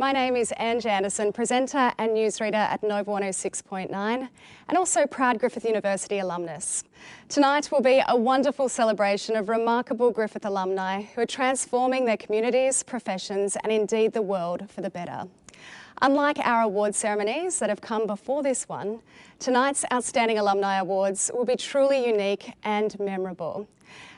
My name is Ange Anderson, presenter and newsreader at Nova 106.9 and also proud Griffith University alumnus. Tonight will be a wonderful celebration of remarkable Griffith alumni who are transforming their communities, professions and indeed the world for the better. Unlike our award ceremonies that have come before this one, tonight's Outstanding Alumni Awards will be truly unique and memorable,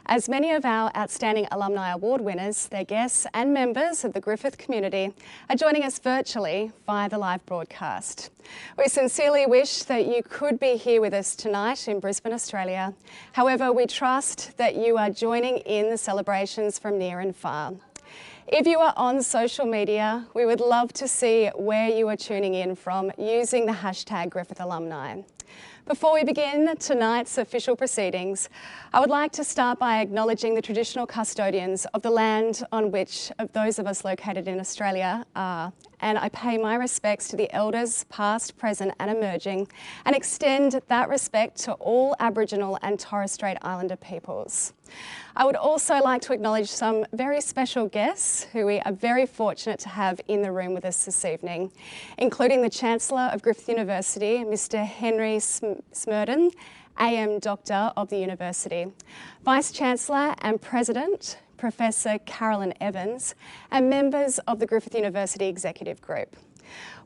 as many of our Outstanding Alumni Award winners, their guests and members of the Griffith community are joining us virtually via the live broadcast. We sincerely wish that you could be here with us tonight in Brisbane, Australia. However, we trust that you are joining in the celebrations from near and far. If you are on social media, we would love to see where you are tuning in from using the hashtag Griffith Alumni. Before we begin tonight's official proceedings, I would like to start by acknowledging the traditional custodians of the land on which those of us located in Australia are, and I pay my respects to the elders past, present and emerging, and extend that respect to all Aboriginal and Torres Strait Islander peoples. I would also like to acknowledge some very special guests who we are very fortunate to have in the room with us this evening, including the Chancellor of Griffith University, Mr. Henry Smerdon, AM Doctor of the University, Vice-Chancellor and President, Professor Carolyn Evans, and members of the Griffith University Executive Group.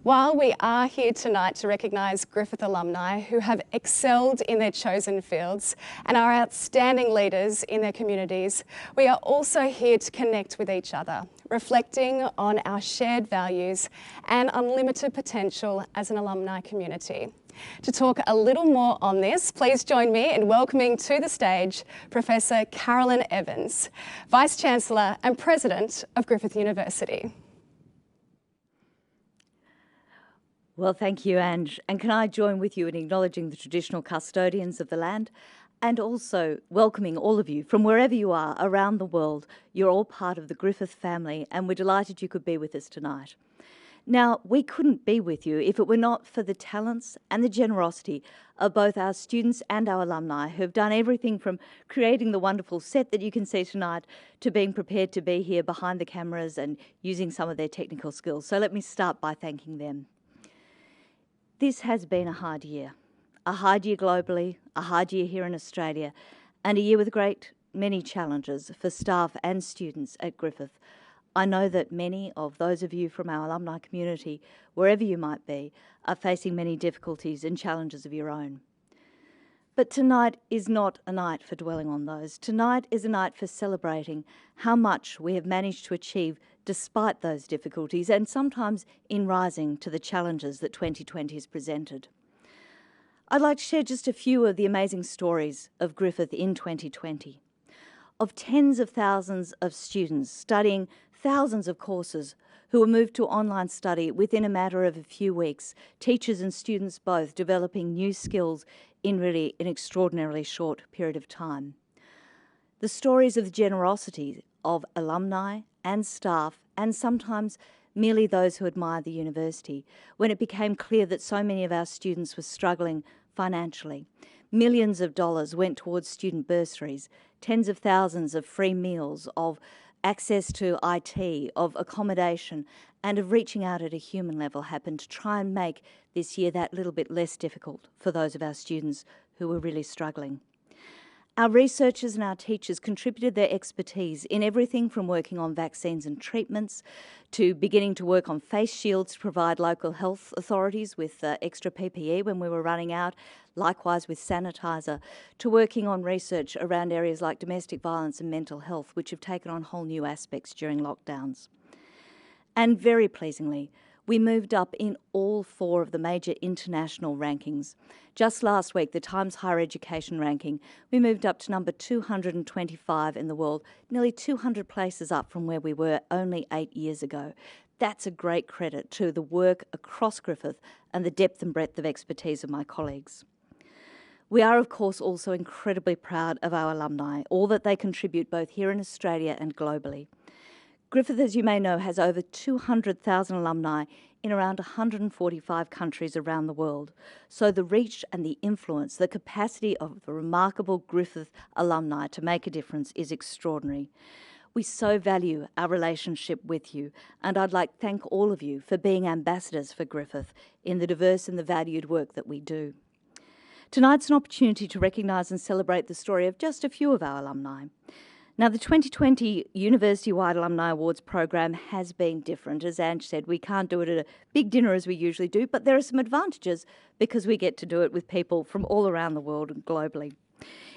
While we are here tonight to recognise Griffith alumni who have excelled in their chosen fields and are outstanding leaders in their communities, we are also here to connect with each other, reflecting on our shared values and unlimited potential as an alumni community. To talk a little more on this, please join me in welcoming to the stage Professor Carolyn Evans, Vice-Chancellor and President of Griffith University. Well, thank you, Ange. And can I join with you in acknowledging the traditional custodians of the land and also welcoming all of you from wherever you are around the world. You're all part of the Griffith family and we're delighted you could be with us tonight. Now, we couldn't be with you if it were not for the talents and the generosity of both our students and our alumni who have done everything from creating the wonderful set that you can see tonight to being prepared to be here behind the cameras and using some of their technical skills. So let me start by thanking them. This has been a hard year globally, a hard year here in Australia, and a year with many challenges for staff and students at Griffith. I know that many of those of you from our alumni community, wherever you might be, are facing many difficulties and challenges of your own. But tonight is not a night for dwelling on those. Tonight is a night for celebrating how much we have managed to achieve despite those difficulties and sometimes in rising to the challenges that 2020 has presented. I'd like to share just a few of the amazing stories of Griffith in 2020, of tens of thousands of students studying thousands of courses who were moved to online study within a matter of a few weeks, teachers and students both developing new skills in really an extraordinarily short period of time. The stories of the generosity of alumni and staff, and sometimes merely those who admire the university, when it became clear that so many of our students were struggling financially. Millions of dollars went towards student bursaries, tens of thousands of free meals, of access to IT, of accommodation, and of reaching out at a human level happened to try and make this year that little bit less difficult for those of our students who were really struggling. Our researchers and our teachers contributed their expertise in everything from working on vaccines and treatments to beginning to work on face shields to provide local health authorities with extra PPE when we were running out, likewise with sanitizer, to working on research around areas like domestic violence and mental health, which have taken on whole new aspects during lockdowns. And very pleasingly, we moved up in all 4 of the major international rankings. Just last week, the Times Higher Education ranking, we moved up to number 225 in the world, nearly 200 places up from where we were only 8 years ago. That's a great credit to the work across Griffith and the depth and breadth of expertise of my colleagues. We are, of course, also incredibly proud of our alumni, all that they contribute both here in Australia and globally. Griffith, as you may know, has over 200,000 alumni in around 145 countries around the world. So the reach and the influence, the capacity of the remarkable Griffith alumni to make a difference is extraordinary. We so value our relationship with you, and I'd like to thank all of you for being ambassadors for Griffith in the diverse and the valued work that we do. Tonight's an opportunity to recognise and celebrate the story of just a few of our alumni. Now, the 2020 University-wide Alumni Awards program has been different. As Ange said, we can't do it at a big dinner as we usually do, but there are some advantages because we get to do it with people from all around the world and globally.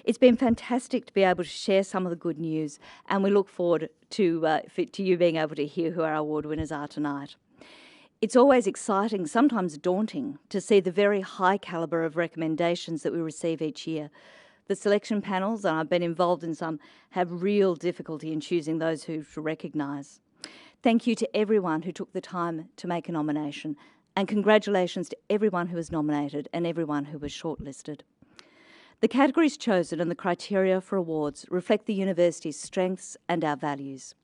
It's been fantastic to be able to share some of the good news, and we look forward to you being able to hear who our award winners are tonight. It's always exciting, sometimes daunting, to see the very high calibre of recommendations that we receive each year. The selection panels, and I've been involved in some, have real difficulty in choosing those who to recognise. Thank you to everyone who took the time to make a nomination, and congratulations to everyone who was nominated and everyone who was shortlisted. The categories chosen and the criteria for awards reflect the university's strengths and our values.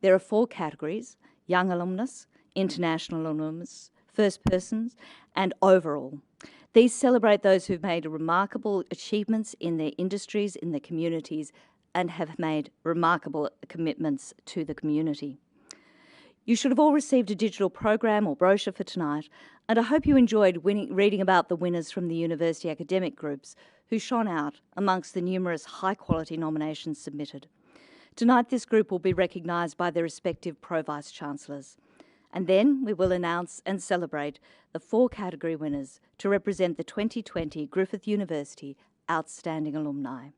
There are 4 categories: young alumnus, international alumnus, first persons, and overall. These celebrate those who've made remarkable achievements in their industries, in their communities, and have made remarkable commitments to the community. You should have all received a digital program or brochure for tonight, and I hope you enjoyed reading about the winners from the university academic groups who shone out amongst the numerous high-quality nominations submitted. Tonight, this group will be recognised by their respective Pro-Vice-Chancellors. And then we will announce and celebrate the 4 category winners to represent the 2020 Griffith University Outstanding Alumni.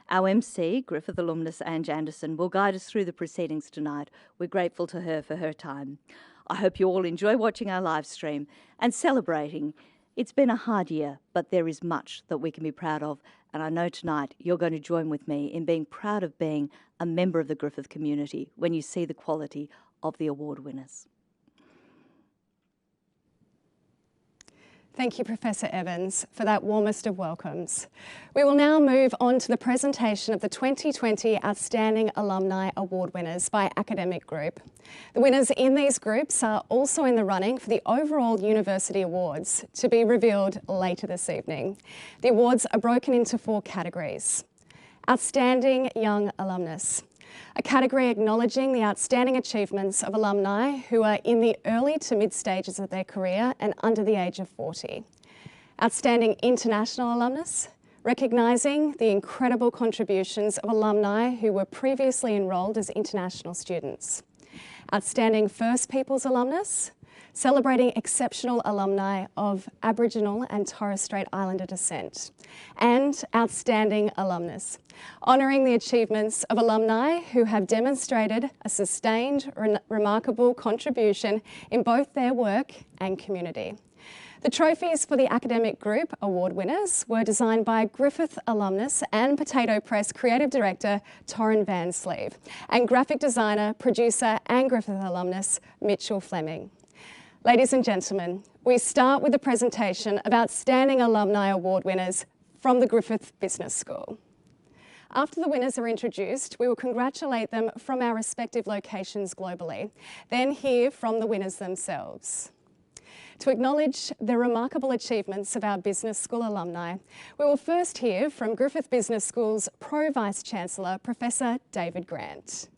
Our MC, Griffith alumnus Ange Anderson, will guide us through the proceedings tonight. We're grateful to her for her time. I hope you all enjoy watching our live stream and celebrating. It's been a hard year, but there is much that we can be proud of, and I know tonight you're going to join with me in being proud of being a member of the Griffith community when you see the quality of the award winners. Thank you, Professor Evans, for that warmest of welcomes. We will now move on to the presentation of the 2020 Outstanding Alumni Award winners by academic group. The winners in these groups are also in the running for the overall University Awards, to be revealed later this evening. The awards are broken into 4 categories. Outstanding Young Alumnus, a category acknowledging the outstanding achievements of alumni who are in the early to mid stages of their career and under the age of 40. Outstanding International Alumnus, recognising the incredible contributions of alumni who were previously enrolled as international students. Outstanding First Peoples Alumnus, celebrating exceptional alumni of Aboriginal and Torres Strait Islander descent. And Outstanding Alumnus, honouring the achievements of alumni who have demonstrated a sustained, remarkable contribution in both their work and community. The trophies for the academic group award winners were designed by Griffith alumnus and Potato Press creative director Torrin Van Sleeve and graphic designer, producer and Griffith alumnus Mitchell Fleming. Ladies and gentlemen, we start with a presentation of Outstanding Alumni Award winners from the Griffith Business School. After the winners are introduced, we will congratulate them from our respective locations globally, then hear from the winners themselves. To acknowledge the remarkable achievements of our business school alumni, we will first hear from Griffith Business School's Pro-Vice-Chancellor, Professor David Grant.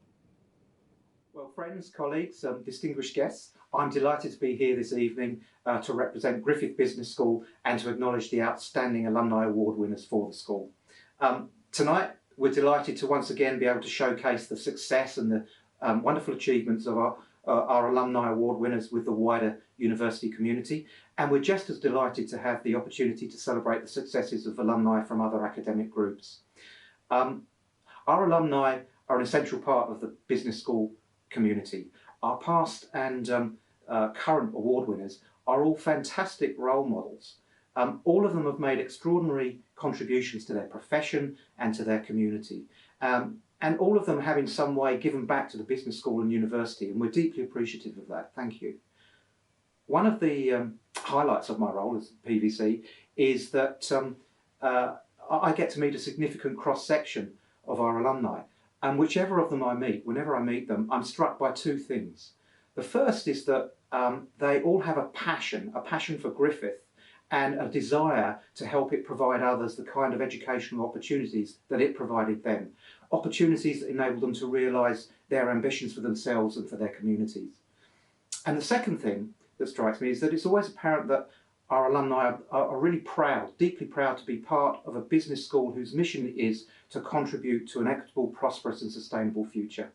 Well, friends, colleagues, distinguished guests, I'm delighted to be here this evening to represent Griffith Business School and to acknowledge the Outstanding Alumni Award winners for the school. Tonight, we're delighted to once again be able to showcase the success and the wonderful achievements of our Alumni Award winners with the wider university community. And we're just as delighted to have the opportunity to celebrate the successes of alumni from other academic groups. Our alumni are an essential part of the business school community. Our past and current award winners are all fantastic role models. All of them have made extraordinary contributions to their profession and to their community. And all of them have in some way given back to the business school and university, and we're deeply appreciative of that. Thank you. One of the highlights of my role as PVC is that I get to meet a significant cross-section of our alumni. And whichever of them I meet, whenever I meet them, I'm struck by 2 things. The first is that they all have a passion for Griffith and a desire to help it provide others the kind of educational opportunities that it provided them. opportunities that enable them to realise their ambitions for themselves and for their communities. And the second thing that strikes me is that it's always apparent that our alumni are really proud, deeply proud to be part of a business school whose mission is to contribute to an equitable, prosperous and sustainable future.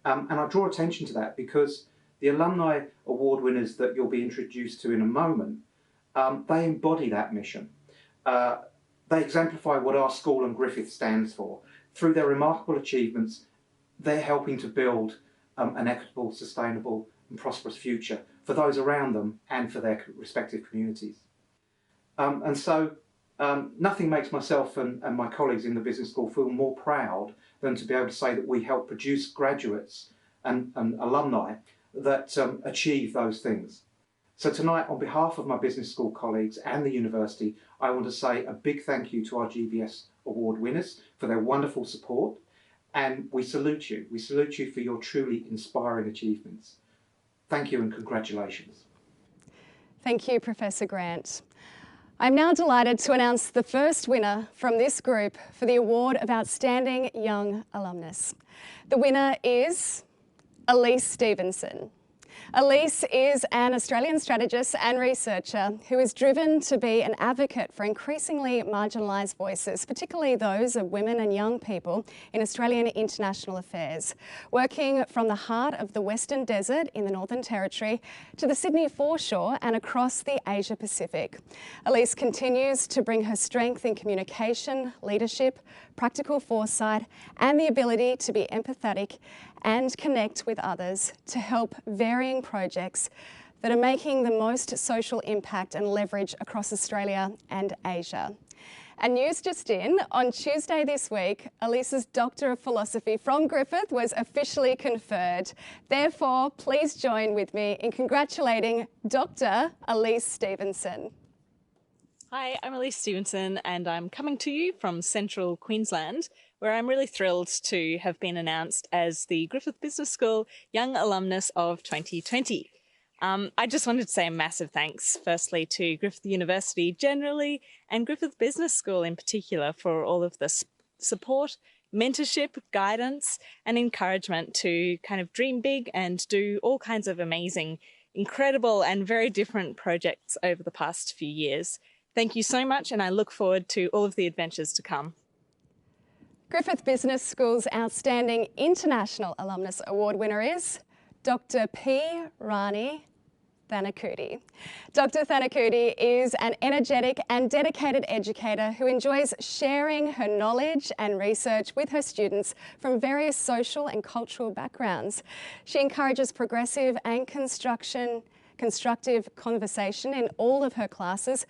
And I draw attention to that because the alumni award winners that you'll be introduced to in a moment, they embody that mission. They exemplify what our school and Griffith stands for. Through their remarkable achievements, they're helping to build an equitable, sustainable and prosperous future for those around them and for their respective communities. And so nothing makes myself and my colleagues in the business school feel more proud than to be able to say that we help produce graduates and alumni that achieve those things. So tonight, on behalf of my business school colleagues and the university, I want to say a big thank you to our GBS award winners for their wonderful support, and we salute you. We salute you for your truly inspiring achievements. Thank you and congratulations. Thank you, Professor Grant. I'm now delighted to announce the first winner from this group for the Award of Outstanding Young Alumnus. The winner is Elise Stevenson. Elise is an Australian strategist and researcher who is driven to be an advocate for increasingly marginalised voices, particularly those of women and young people in Australian international affairs, working from the heart of the Western Desert in the Northern Territory to the Sydney foreshore and across the Asia Pacific. Elise continues to bring her strength in communication, leadership, practical foresight and the ability to be empathetic and connect with others to help varying projects that are making the most social impact and leverage across Australia and Asia. And news just in, on Tuesday this week, Elise's Doctor of Philosophy from Griffith was officially conferred. Therefore, please join with me in congratulating Dr. Elise Stevenson. Hi, I'm Elise Stevenson and I'm coming to you from Central Queensland, where I'm really thrilled to have been announced as the Griffith Business School Young Alumnus of 2020. I just wanted to say a massive thanks, firstly, to Griffith University generally and Griffith Business School in particular for all of the support, mentorship, guidance and encouragement to kind of dream big and do all kinds of amazing, incredible and very different projects over the past few years. Thank you so much, and I look forward to all of the adventures to come. Griffith Business School's Outstanding International Alumnus Award winner is Dr. P. Rani Thanakuti. Dr. Thanakuti is an energetic and dedicated educator who enjoys sharing her knowledge and research with her students from various social and cultural backgrounds. She encourages progressive and constructive conversation in all of her classes,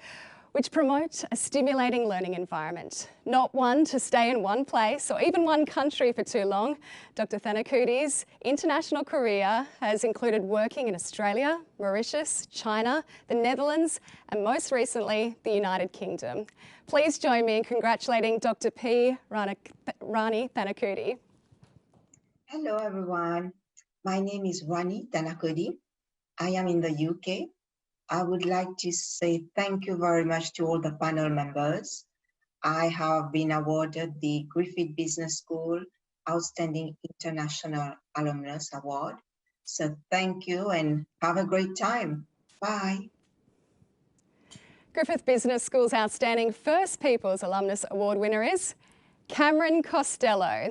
which promote a stimulating learning environment, not one to stay in one place or even one country for too long. Dr. Thanakuti's international career has included working in Australia, Mauritius, China, the Netherlands, and most recently, the United Kingdom. Please join me in congratulating Dr. P. Rani Thanakuti. Hello, everyone. My name is Rani Thanakuti. I am in the UK. I would like to say thank you very much to all the panel members. I have been awarded the Griffith Business School Outstanding International Alumnus Award. So thank you and have a great time. Bye. Griffith Business School's Outstanding First Peoples Alumnus Award winner is Cameron Costello.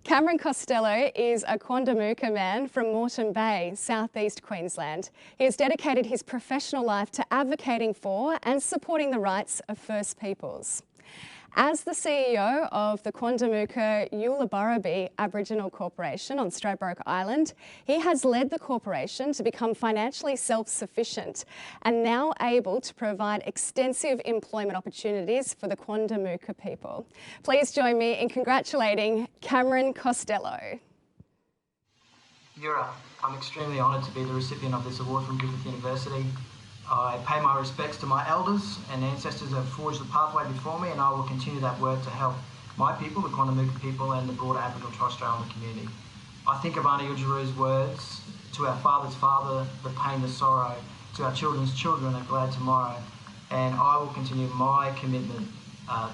Cameron Costello is a Quandamooka man from Moreton Bay, southeast Queensland. He has dedicated his professional life to advocating for and supporting the rights of First Peoples. As the CEO of the Quandamooka Yullaburraby Aboriginal Corporation on Stradbroke Island, he has led the corporation to become financially self-sufficient and now able to provide extensive employment opportunities for the Quandamooka people. Please join me in congratulating Cameron Costello. Yura, I'm extremely honoured to be the recipient of this award from Griffith University. I pay my respects to my elders and ancestors who have forged the pathway before me, and I will continue that work to help my people, the Quandamooka people, and the broader Aboriginal Torres Strait Islander community. I think of Aunty Ujaru's words, to our father's father, the pain, the sorrow, to our children's children, a glad tomorrow, and I will continue my commitment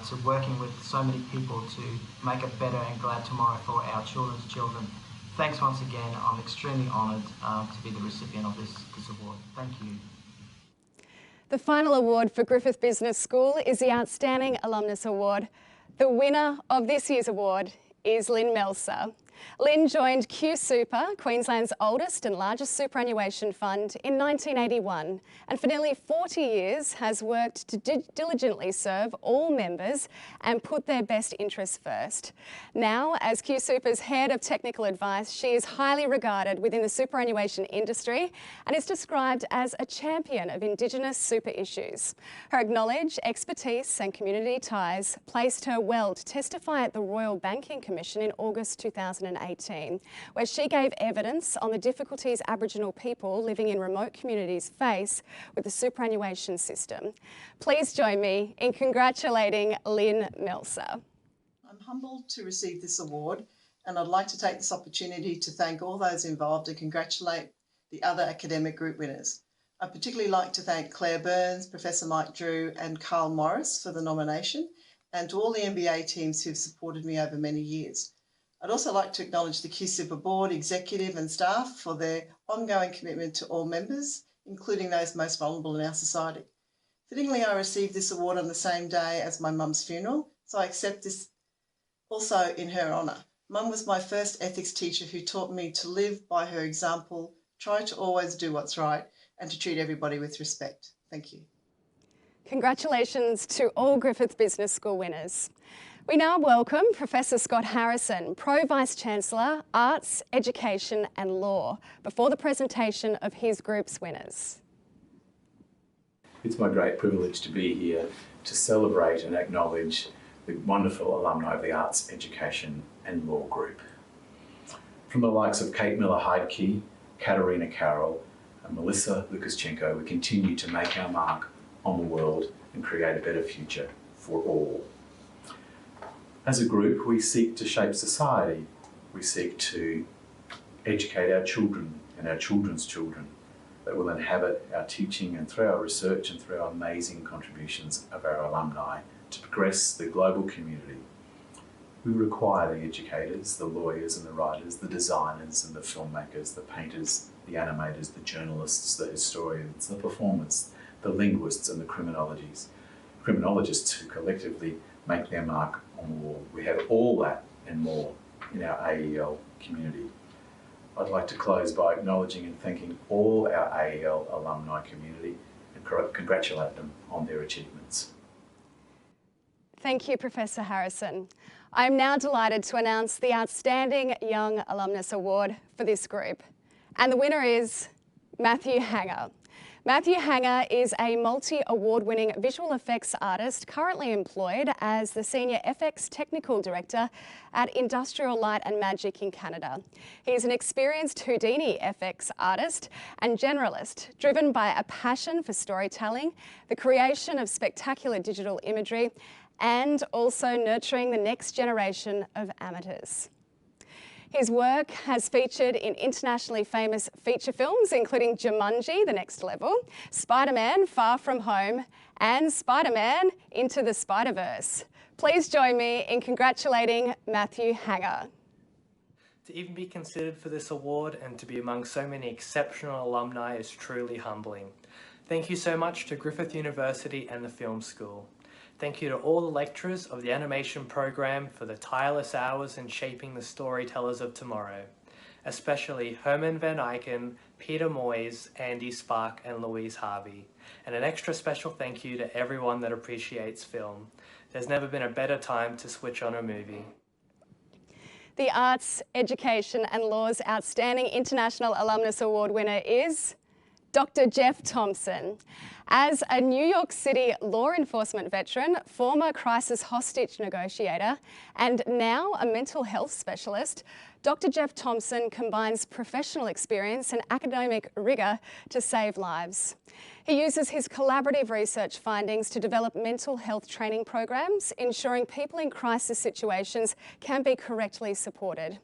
to working with so many people to make a better and glad tomorrow for our children's children. Thanks once again. I'm extremely honoured to be the recipient of this award. Thank you. The final award for Griffith Business School is the Outstanding Alumnus Award. The winner of this year's award is Lynn Melser. Lynn joined Q Super, Queensland's oldest and largest superannuation fund, in 1981, and for nearly 40 years has worked to diligently serve all members and put their best interests first. Now, as Q Super's head of technical advice, she is highly regarded within the superannuation industry and is described as a champion of Indigenous super issues. Her acknowledged expertise and community ties placed her well to testify at the Royal Banking Commission in August 2018, where she gave evidence on the difficulties Aboriginal people living in remote communities face with the superannuation system. Please join me in congratulating Lynn Melser. I'm humbled to receive this award, and I'd like to take this opportunity to thank all those involved and congratulate the other academic group winners. I'd particularly like to thank Claire Burns, Professor Mike Drew and Carl Morris for the nomination, and to all the MBA teams who've supported me over many years. I'd also like to acknowledge the Q Super Board, executive and staff for their ongoing commitment to all members, including those most vulnerable in our society. Fittingly, I received this award on the same day as my mum's funeral, so I accept this also in her honour. Mum was my first ethics teacher who taught me to live by her example, try to always do what's right, and to treat everybody with respect. Thank you. Congratulations to all Griffith Business School winners. We now welcome Professor Scott Harrison, Pro-Vice-Chancellor, Arts, Education and Law, before the presentation of his group's winners. It's my great privilege to be here to celebrate and acknowledge the wonderful alumni of the Arts, Education and Law group. From the likes of Kate Miller-Heidke, Katerina Carroll and Melissa Lukaschenko, we continue to make our mark on the world and create a better future for all. As a group, we seek to shape society. We seek to educate our children and our children's children that will inhabit our teaching, and through our research and through our amazing contributions of our alumni to progress the global community. We require the educators, the lawyers and the writers, the designers and the filmmakers, the painters, the animators, the journalists, the historians, the performers, the linguists and the criminologists who collectively make their mark on the wall. We have all that and more in our AEL community. I'd like to close by acknowledging and thanking all our AEL alumni community and congratulate them on their achievements. Thank you, Professor Harrison. I am now delighted to announce the Outstanding Young Alumnus Award for this group. And the winner is Matthew Hanger. Matthew Hanger is a multi-award-winning visual effects artist currently employed as the Senior FX Technical Director at Industrial Light and Magic in Canada. He is an experienced Houdini FX artist and generalist, driven by a passion for storytelling, the creation of spectacular digital imagery, and also nurturing the next generation of amateurs. His work has featured in internationally famous feature films, including Jumanji, The Next Level, Spider-Man, Far From Home, and Spider-Man Into the Spider-Verse. Please join me in congratulating Matthew Hanger. To even be considered for this award and to be among so many exceptional alumni is truly humbling. Thank you so much to Griffith University and the Film School. Thank you to all the lecturers of the animation program for the tireless hours in shaping the storytellers of tomorrow, especially Herman van Eycken, Peter Moyes, Andy Spark and Louise Harvey. And an extra special thank you to everyone that appreciates film. There's never been a better time to switch on a movie. The Arts, Education and Law's Outstanding International Alumnus Award winner is Dr. Jeff Thompson. As a New York City law enforcement veteran, former crisis hostage negotiator, and now a mental health specialist, Dr. Jeff Thompson combines professional experience and academic rigour to save lives. He uses his collaborative research findings to develop mental health training programs, ensuring people in crisis situations can be correctly supported.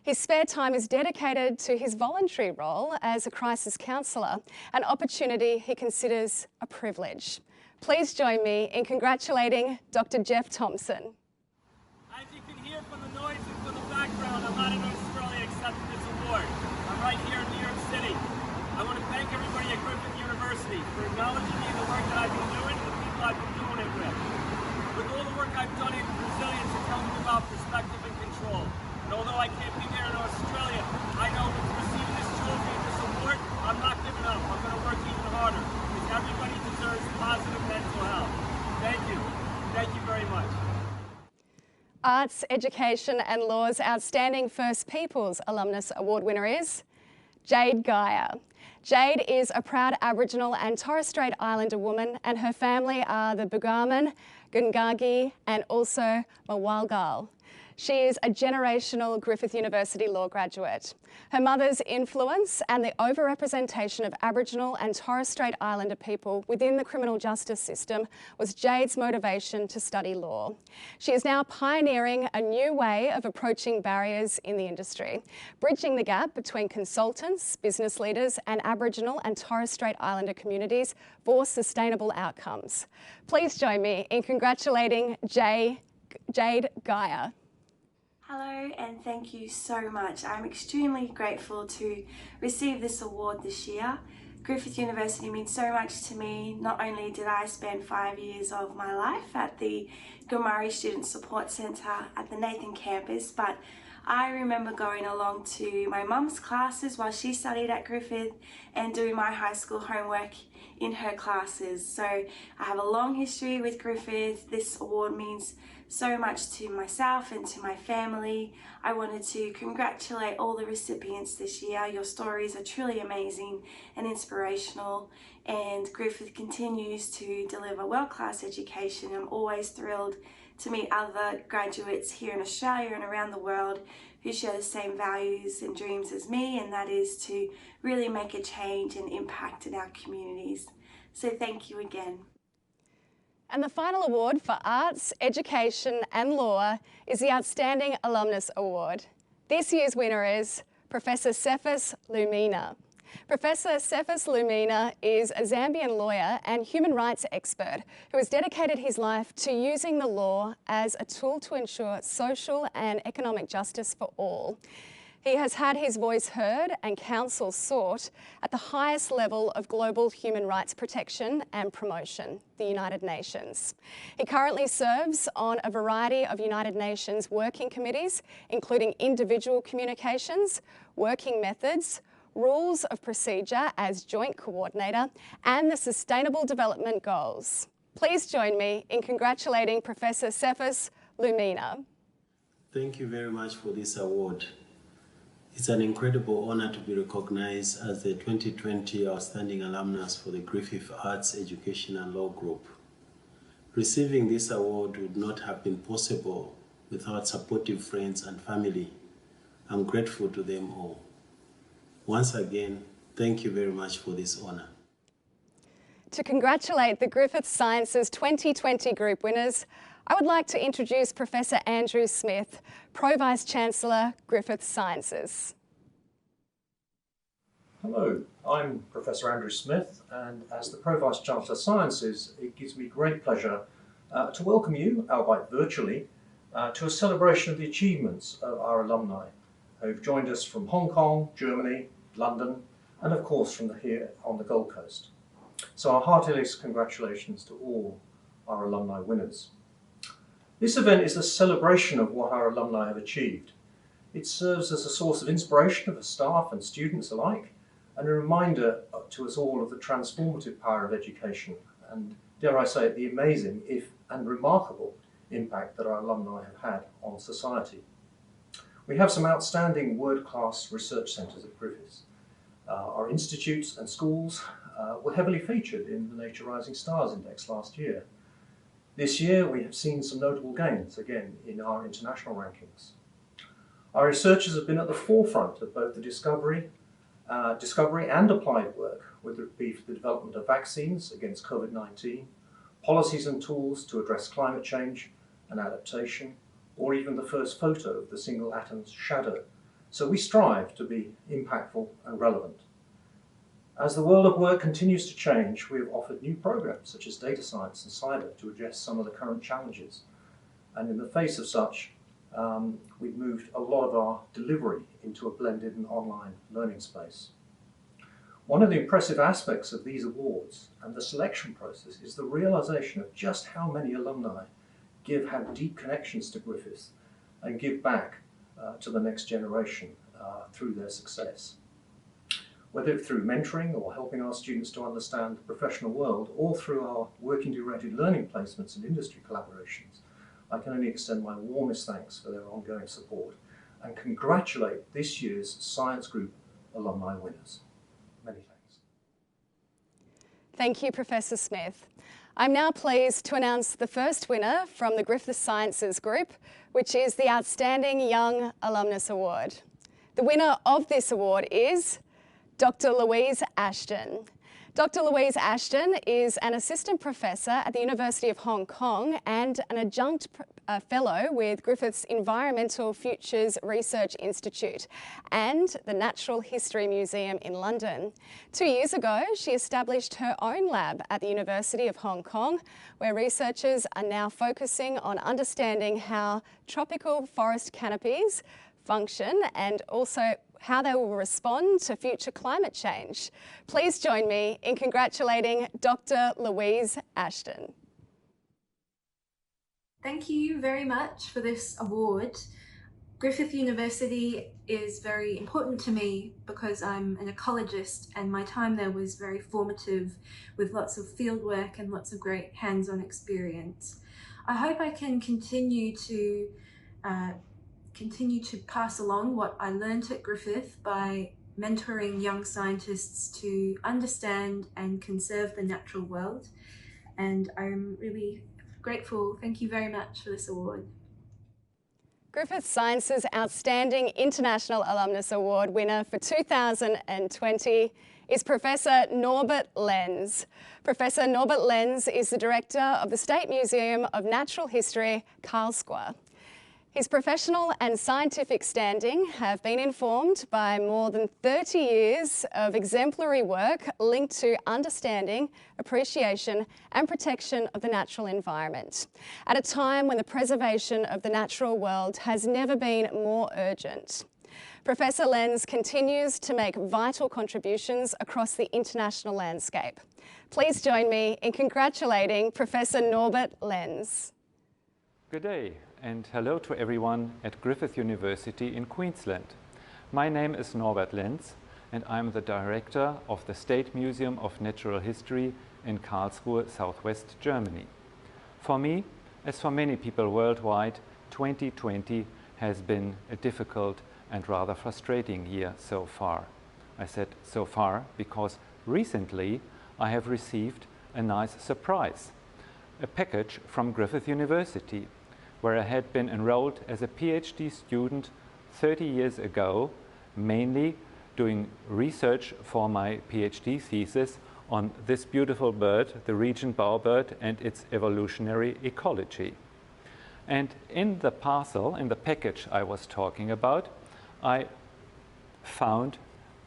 His spare time is dedicated to his voluntary role as a crisis counsellor, an opportunity he considers a privilege. Please join me in congratulating Dr. Jeff Thompson. As you can hear from the noise and from the background, I'm not in Australia accepting this award. I'm right here in New York City. I want to thank everybody at Griffith University for acknowledging me and the work that I've been doing and the people I've been doing it with. With all the work I've done in resilience, it tells me about perspective and control. And although I can't be there in Australia, I know with receiving this trophy and this award, I'm not giving up. I'm going to work even harder because everybody deserves positive mental health. Thank you. Thank you very much. Arts, Education and Law's Outstanding First Peoples Alumnus Award winner is Jade Geyer. Jade is a proud Aboriginal and Torres Strait Islander woman, and her family are the Bugarman, Gungagi and also Mawalgal. She is a generational Griffith University law graduate. Her mother's influence and the overrepresentation of Aboriginal and Torres Strait Islander people within the criminal justice system was Jade's motivation to study law. She is now pioneering a new way of approaching barriers in the industry, bridging the gap between consultants, business leaders and Aboriginal and Torres Strait Islander communities for sustainable outcomes. Please join me in congratulating Jade Geyer. Hello and thank you so much. I'm extremely grateful to receive this award this year. Griffith University means so much to me. Not only did I spend 5 years of my life at the Gilmurray Student Support Centre at the Nathan campus, but I remember going along to my mum's classes while she studied at Griffith and doing my high school homework in her classes. So I have a long history with Griffith. This award means so much to myself and to my family. I wanted to congratulate all the recipients this year. Your stories are truly amazing and inspirational, and Griffith continues to deliver world-class education. I'm always thrilled to meet other graduates here in Australia and around the world who share the same values and dreams as me, and that is to really make a change and impact in our communities. So thank you again. And the final award for Arts, Education and Law is the Outstanding Alumnus Award. This year's winner is Professor Cephas Lumina. Professor Cephas Lumina is a Zambian lawyer and human rights expert who has dedicated his life to using the law as a tool to ensure social and economic justice for all. He has had his voice heard and counsel sought at the highest level of global human rights protection and promotion, the United Nations. He currently serves on a variety of United Nations working committees, including individual communications, working methods, rules of procedure as joint coordinator, and the Sustainable Development Goals. Please join me in congratulating Professor Cephas Lumina. Thank you very much for this award. It's an incredible honor to be recognized as the 2020 Outstanding Alumnus for the Griffith Arts, Education and Law Group. Receiving this award would not have been possible without supportive friends and family. I'm grateful to them all. Once again, thank you very much for this honor. To congratulate the Griffith Sciences 2020 group winners, I would like to introduce Professor Andrew Smith, Pro Vice-Chancellor, Griffith Sciences. Hello, I'm Professor Andrew Smith, and as the Pro Vice-Chancellor Sciences, it gives me great pleasure to welcome you, albeit virtually, to a celebration of the achievements of our alumni who've joined us from Hong Kong, Germany, London, and of course from here on the Gold Coast. So our heartiest congratulations to all our alumni winners. This event is a celebration of what our alumni have achieved. It serves as a source of inspiration for staff and students alike, and a reminder to us all of the transformative power of education and, dare I say it, the amazing and remarkable impact that our alumni have had on society. We have some outstanding world-class research centres at Griffiths. Our institutes and schools were heavily featured in the Nature Rising Stars Index last year. This year we have seen some notable gains again in our international rankings. Our researchers have been at the forefront of both the discovery and applied work, whether it be for the development of vaccines against COVID-19, policies and tools to address climate change and adaptation, or even the first photo of the single atom's shadow. So we strive to be impactful and relevant. As the world of work continues to change, we have offered new programs such as data science and cyber to address some of the current challenges. And in the face of such, we've moved a lot of our delivery into a blended and online learning space. One of the impressive aspects of these awards and the selection process is the realization of just how many alumni have deep connections to Griffith and give back to the next generation through their success. Whether through mentoring or helping our students to understand the professional world, or through our work-integrated learning placements and industry collaborations, I can only extend my warmest thanks for their ongoing support and congratulate this year's Science Group alumni winners. Many thanks. Thank you, Professor Smith. I'm now pleased to announce the first winner from the Griffith Sciences Group, which is the Outstanding Young Alumnus Award. The winner of this award is Dr. Louise Ashton. Dr. Louise Ashton is an assistant professor at the University of Hong Kong and an adjunct fellow with Griffith's Environmental Futures Research Institute and the Natural History Museum in London. 2 years ago, she established her own lab at the University of Hong Kong, where researchers are now focusing on understanding how tropical forest canopies function and also how they will respond to future climate change. Please join me in congratulating Dr. Louise Ashton. Thank you very much for this award. Griffith University is very important to me because I'm an ecologist and my time there was very formative with lots of fieldwork and lots of great hands-on experience. I hope I can continue to pass along what I learned at Griffith by mentoring young scientists to understand and conserve the natural world. And I'm really grateful. Thank you very much for this award. Griffith Sciences Outstanding International Alumnus Award winner for 2020 is Professor Norbert Lenz. Professor Norbert Lenz is the Director of the State Museum of Natural History, Karlsruhe. His professional and scientific standing have been informed by more than 30 years of exemplary work linked to understanding, appreciation and protection of the natural environment, at a time when the preservation of the natural world has never been more urgent. Professor Lenz continues to make vital contributions across the international landscape. Please join me in congratulating Professor Norbert Lenz. Good day and hello to everyone at Griffith University in Queensland. My name is Norbert Lenz and I'm the Director of the State Museum of Natural History in Karlsruhe, southwest Germany. For me, as for many people worldwide, 2020 has been a difficult and rather frustrating year so far. I said so far because recently I have received a nice surprise, a package from Griffith University, where I had been enrolled as a PhD student 30 years ago, mainly doing research for my PhD thesis on this beautiful bird, the regent bowerbird, and its evolutionary ecology. And in the parcel, in the package I was talking about, I found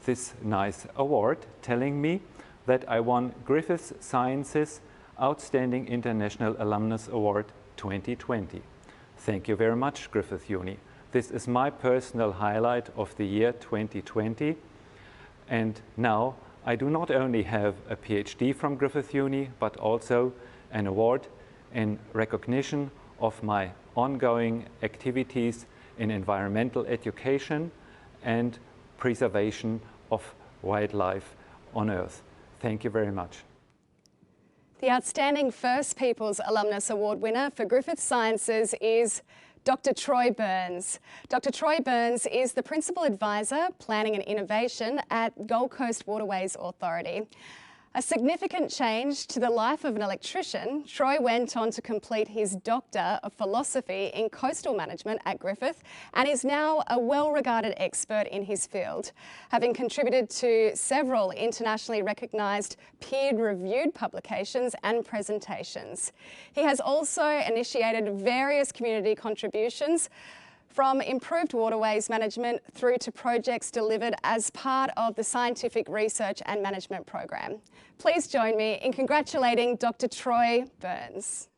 this nice award telling me that I won Griffith Sciences Outstanding International Alumnus Award 2020. Thank you very much, Griffith Uni. This is my personal highlight of the year 2020. And now I do not only have a PhD from Griffith Uni, but also an award in recognition of my ongoing activities in environmental education and preservation of wildlife on Earth. Thank you very much. The Outstanding First Peoples Alumnus Award winner for Griffith Sciences is Dr. Troy Burns. Dr. Troy Burns is the Principal Advisor, Planning and Innovation at Gold Coast Waterways Authority. A significant change to the life of an electrician, Troy went on to complete his Doctor of Philosophy in Coastal Management at Griffith and is now a well-regarded expert in his field, having contributed to several internationally recognised peer-reviewed publications and presentations. He has also initiated various community contributions from improved waterways management through to projects delivered as part of the Scientific Research and Management Program. Please join me in congratulating Dr. Troy Burns.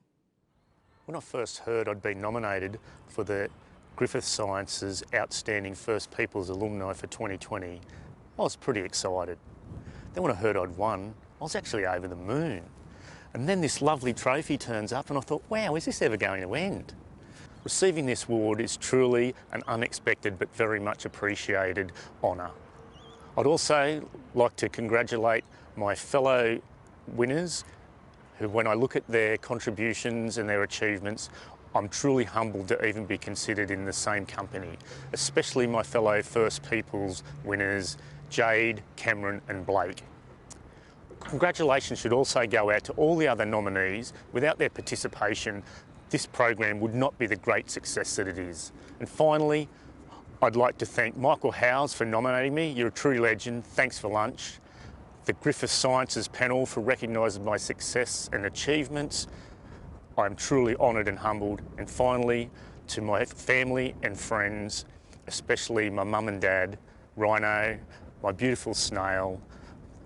When I first heard I'd been nominated for the Griffith Sciences Outstanding First Peoples Alumni for 2020, I was pretty excited. Then when I heard I'd won, I was actually over the moon. And then this lovely trophy turns up and I thought, wow, is this ever going to end? Receiving this award is truly an unexpected but very much appreciated honour. I'd also like to congratulate my fellow winners who, when I look at their contributions and their achievements, I'm truly humbled to even be considered in the same company, especially my fellow First Peoples winners, Jade, Cameron and Blake. Congratulations should also go out to all the other nominees. Without their participation, this program would not be the great success that it is. And finally, I'd like to thank Michael Howes for nominating me. You're a true legend. Thanks for lunch. The Griffith Sciences panel for recognising my success and achievements. I'm truly honoured and humbled. And finally, to my family and friends, especially my mum and dad, Rhino, my beautiful snail.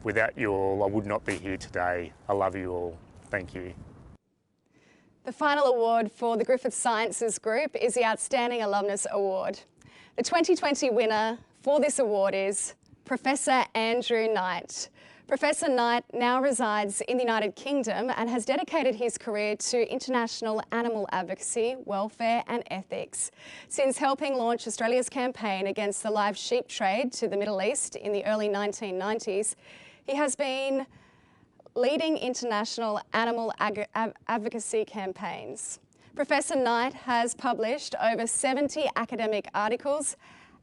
Without you all, I would not be here today. I love you all. Thank you. The final award for the Griffith Sciences Group is the Outstanding Alumnus Award. The 2020 winner for this award is Professor Andrew Knight. Professor Knight now resides in the United Kingdom and has dedicated his career to international animal advocacy, welfare and ethics. Since helping launch Australia's campaign against the live sheep trade to the Middle East in the early 1990s, he has been leading international animal advocacy campaigns. Professor Knight has published over 70 academic articles,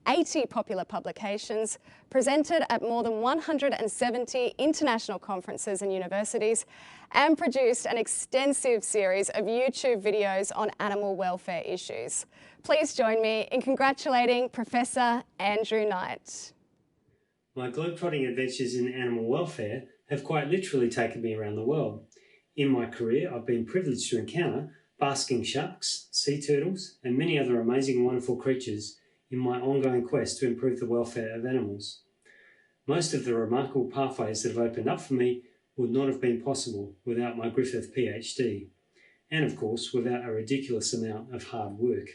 80 popular publications, presented at more than 170 international conferences and universities, and produced an extensive series of YouTube videos on animal welfare issues. Please join me in congratulating Professor Andrew Knight. My globetrotting adventures in animal welfare have quite literally taken me around the world. In my career, I've been privileged to encounter basking sharks, sea turtles, and many other amazing and wonderful creatures in my ongoing quest to improve the welfare of animals. Most of the remarkable pathways that have opened up for me would not have been possible without my Griffith PhD, and of course without a ridiculous amount of hard work.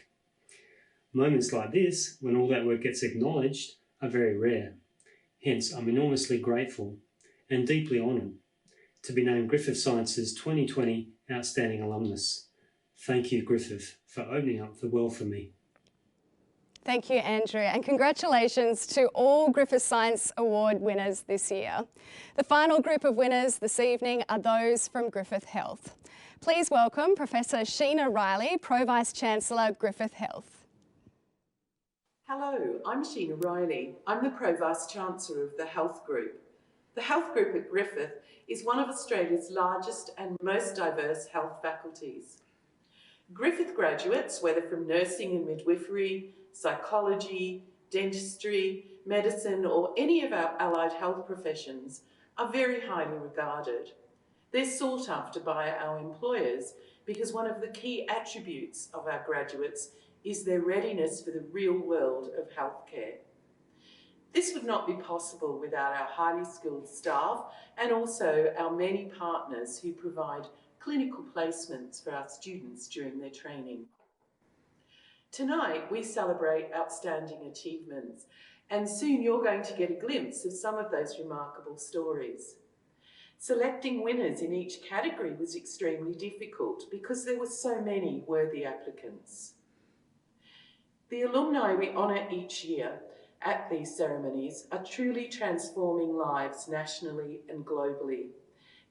Moments like this, when all that work gets acknowledged, are very rare. Hence, I'm enormously grateful and deeply honoured to be named Griffith Sciences 2020 Outstanding Alumnus. Thank you, Griffith, for opening up the world for me. Thank you, Andrew, and congratulations to all Griffith Science Award winners this year. The final group of winners this evening are those from Griffith Health. Please welcome Professor Sheena Riley, Pro Vice-Chancellor, Griffith Health. Hello, I'm Sheena Riley. I'm the Pro Vice-Chancellor of the Health Group. The Health Group at Griffith is one of Australia's largest and most diverse health faculties. Griffith graduates, whether from nursing and midwifery, psychology, dentistry, medicine, or any of our allied health professions, are very highly regarded. They're sought after by our employers because one of the key attributes of our graduates is their readiness for the real world of healthcare. This would not be possible without our highly skilled staff and also our many partners who provide clinical placements for our students during their training. Tonight we celebrate outstanding achievements, and soon you're going to get a glimpse of some of those remarkable stories. Selecting winners in each category was extremely difficult because there were so many worthy applicants. The alumni we honour each year at these ceremonies are truly transforming lives nationally and globally.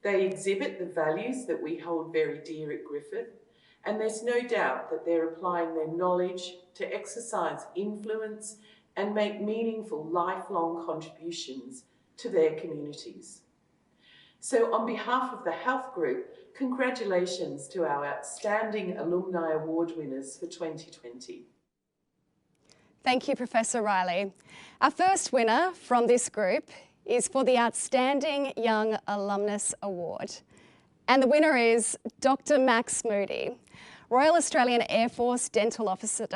They exhibit the values that we hold very dear at Griffith, and there's no doubt that they're applying their knowledge to exercise influence and make meaningful lifelong contributions to their communities. So on behalf of the Health Group, congratulations to our outstanding Alumni Award winners for 2020. Thank you, Professor Riley. Our first winner from this group is for the Outstanding Young Alumnus Award. And the winner is Dr. Max Moody, Royal Australian Air Force Dental Officer,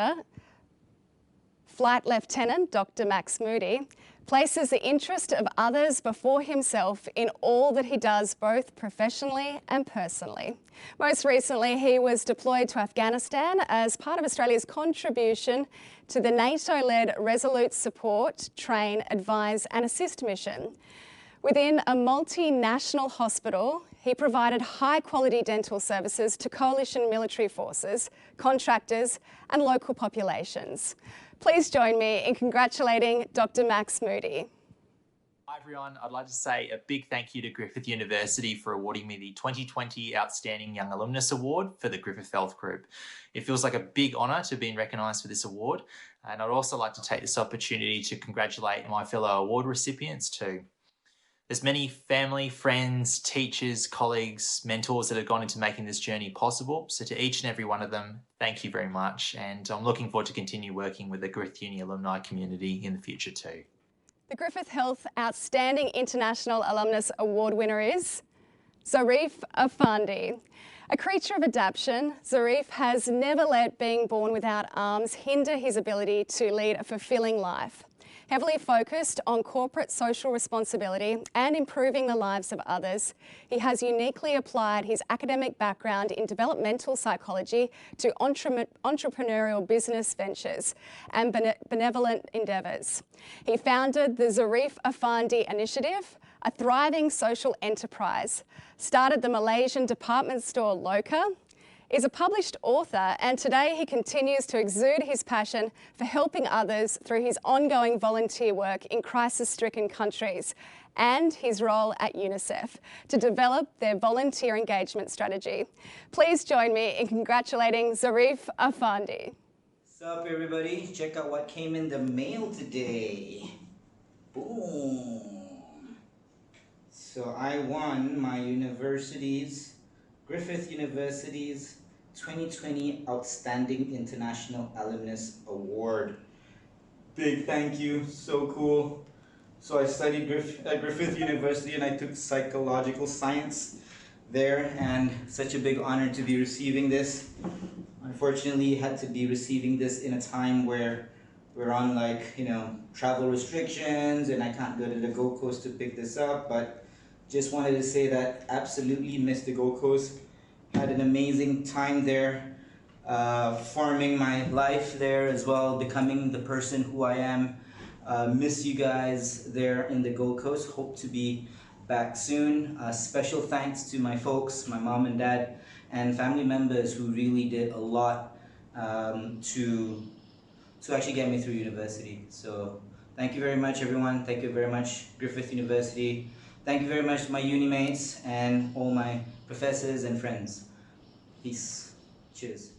Flight Lieutenant Dr. Max Moody places the interest of others before himself in all that he does, both professionally and personally. Most recently, he was deployed to Afghanistan as part of Australia's contribution to the NATO-led Resolute Support, Train, Advise and Assist mission. Within a multinational hospital, he provided high-quality dental services to coalition military forces, contractors and local populations. Please join me in congratulating Dr. Max Moody. Hi everyone, I'd like to say a big thank you to Griffith University for awarding me the 2020 Outstanding Young Alumnus Award for the Griffith Health Group. It feels like a big honour to be recognised for this award, and I'd also like to take this opportunity to congratulate my fellow award recipients too. There's many family, friends, teachers, colleagues, mentors that have gone into making this journey possible. So to each and every one of them, thank you very much. And I'm looking forward to continue working with the Griffith Uni alumni community in the future too. The Griffith Health Outstanding International Alumnus Award winner is Zarif Afandi. A creature of adaptation, Zarif has never let being born without arms hinder his ability to lead a fulfilling life. Heavily focused on corporate social responsibility and improving the lives of others, he has uniquely applied his academic background in developmental psychology to entrepreneurial business ventures and benevolent endeavours. He founded the Zarif Afandi Initiative, a thriving social enterprise, started the Malaysian department store Loka, is a published author, and today he continues to exude his passion for helping others through his ongoing volunteer work in crisis-stricken countries and his role at UNICEF to develop their volunteer engagement strategy. Please join me in congratulating Zarif Afandi. What's up everybody? Check out what came in the mail today. Boom! So I won my Griffith University's 2020 Outstanding International Alumnus Award. Big thank you, so cool. So I studied at Griffith University and I took psychological science there, and such a big honor to be receiving this. Unfortunately, had to be receiving this in a time where we're on travel restrictions and I can't go to the Gold Coast to pick this up, but just wanted to say that absolutely missed the Gold Coast. Had an amazing time there, forming my life there as well, becoming the person who I am. Miss you guys there in the Gold Coast. Hope to be back soon. Special thanks to my folks, my mom and dad, and family members who really did a lot to actually get me through university. So thank you very much, everyone. Thank you very much, Griffith University. Thank you very much to my uni mates and all my professors and friends. Peace. Cheers.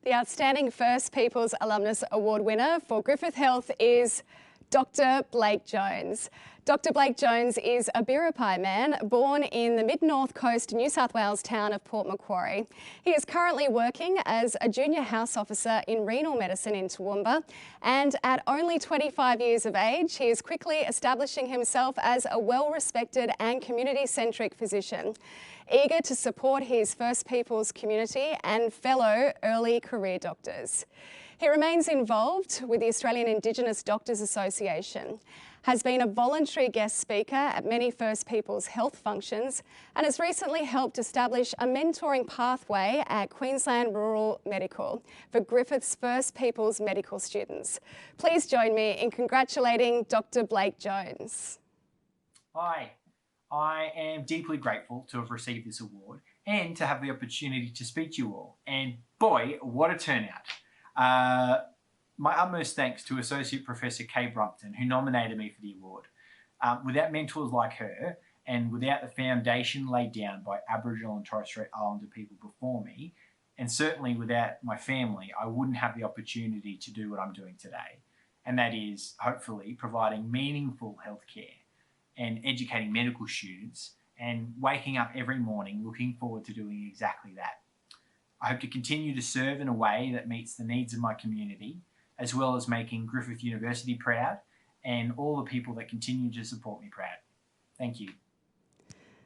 The Outstanding First Peoples Alumnus Award winner for Griffith Health is Dr. Blake Jones. Dr. Blake Jones is a Biripi man born in the mid-north coast New South Wales town of Port Macquarie. He is currently working as a junior house officer in renal medicine in Toowoomba, and at only 25 years of age, he is quickly establishing himself as a well-respected and community-centric physician, eager to support his First Peoples community and fellow early career doctors. He remains involved with the Australian Indigenous Doctors Association, has been a voluntary guest speaker at many First Peoples health functions, and has recently helped establish a mentoring pathway at Queensland Rural Medical for Griffith's First Peoples medical students. Please join me in congratulating Dr. Blake Jones. Hi, I am deeply grateful to have received this award and to have the opportunity to speak to you all. And boy, what a turnout. My utmost thanks to Associate Professor Kay Brumpton, who nominated me for the award. Without mentors like her, and without the foundation laid down by Aboriginal and Torres Strait Islander people before me, and certainly without my family, I wouldn't have the opportunity to do what I'm doing today. And that is, hopefully, providing meaningful healthcare and educating medical students and waking up every morning looking forward to doing exactly that. I hope to continue to serve in a way that meets the needs of my community, as well as making Griffith University proud and all the people that continue to support me proud. Thank you.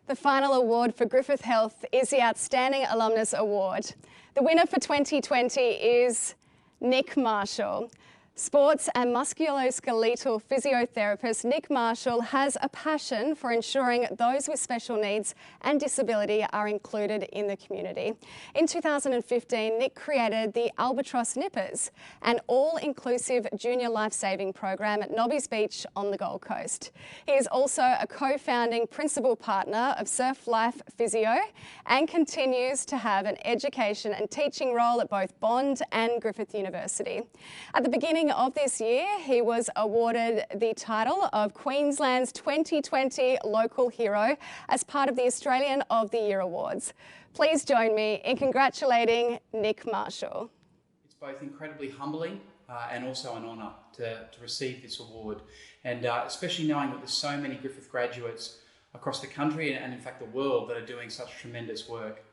The final award for Griffith Health is the Outstanding Alumnus Award. The winner for 2020 is Nick Marshall. Sports and musculoskeletal physiotherapist Nick Marshall has a passion for ensuring those with special needs and disability are included in the community. In 2015, Nick created the Albatross Nippers, an all-inclusive junior life-saving program at Nobby's Beach on the Gold Coast. He is also a co-founding principal partner of Surf Life Physio and continues to have an education and teaching role at both Bond and Griffith University. At the beginning of this year, he was awarded the title of Queensland's 2020 Local Hero as part of the Australian of the Year Awards. Please join me in congratulating Nick Marshall. It's both incredibly humbling and also an honour to receive this award, and especially knowing that there's so many Griffith graduates across the country and in fact the world that are doing such tremendous work.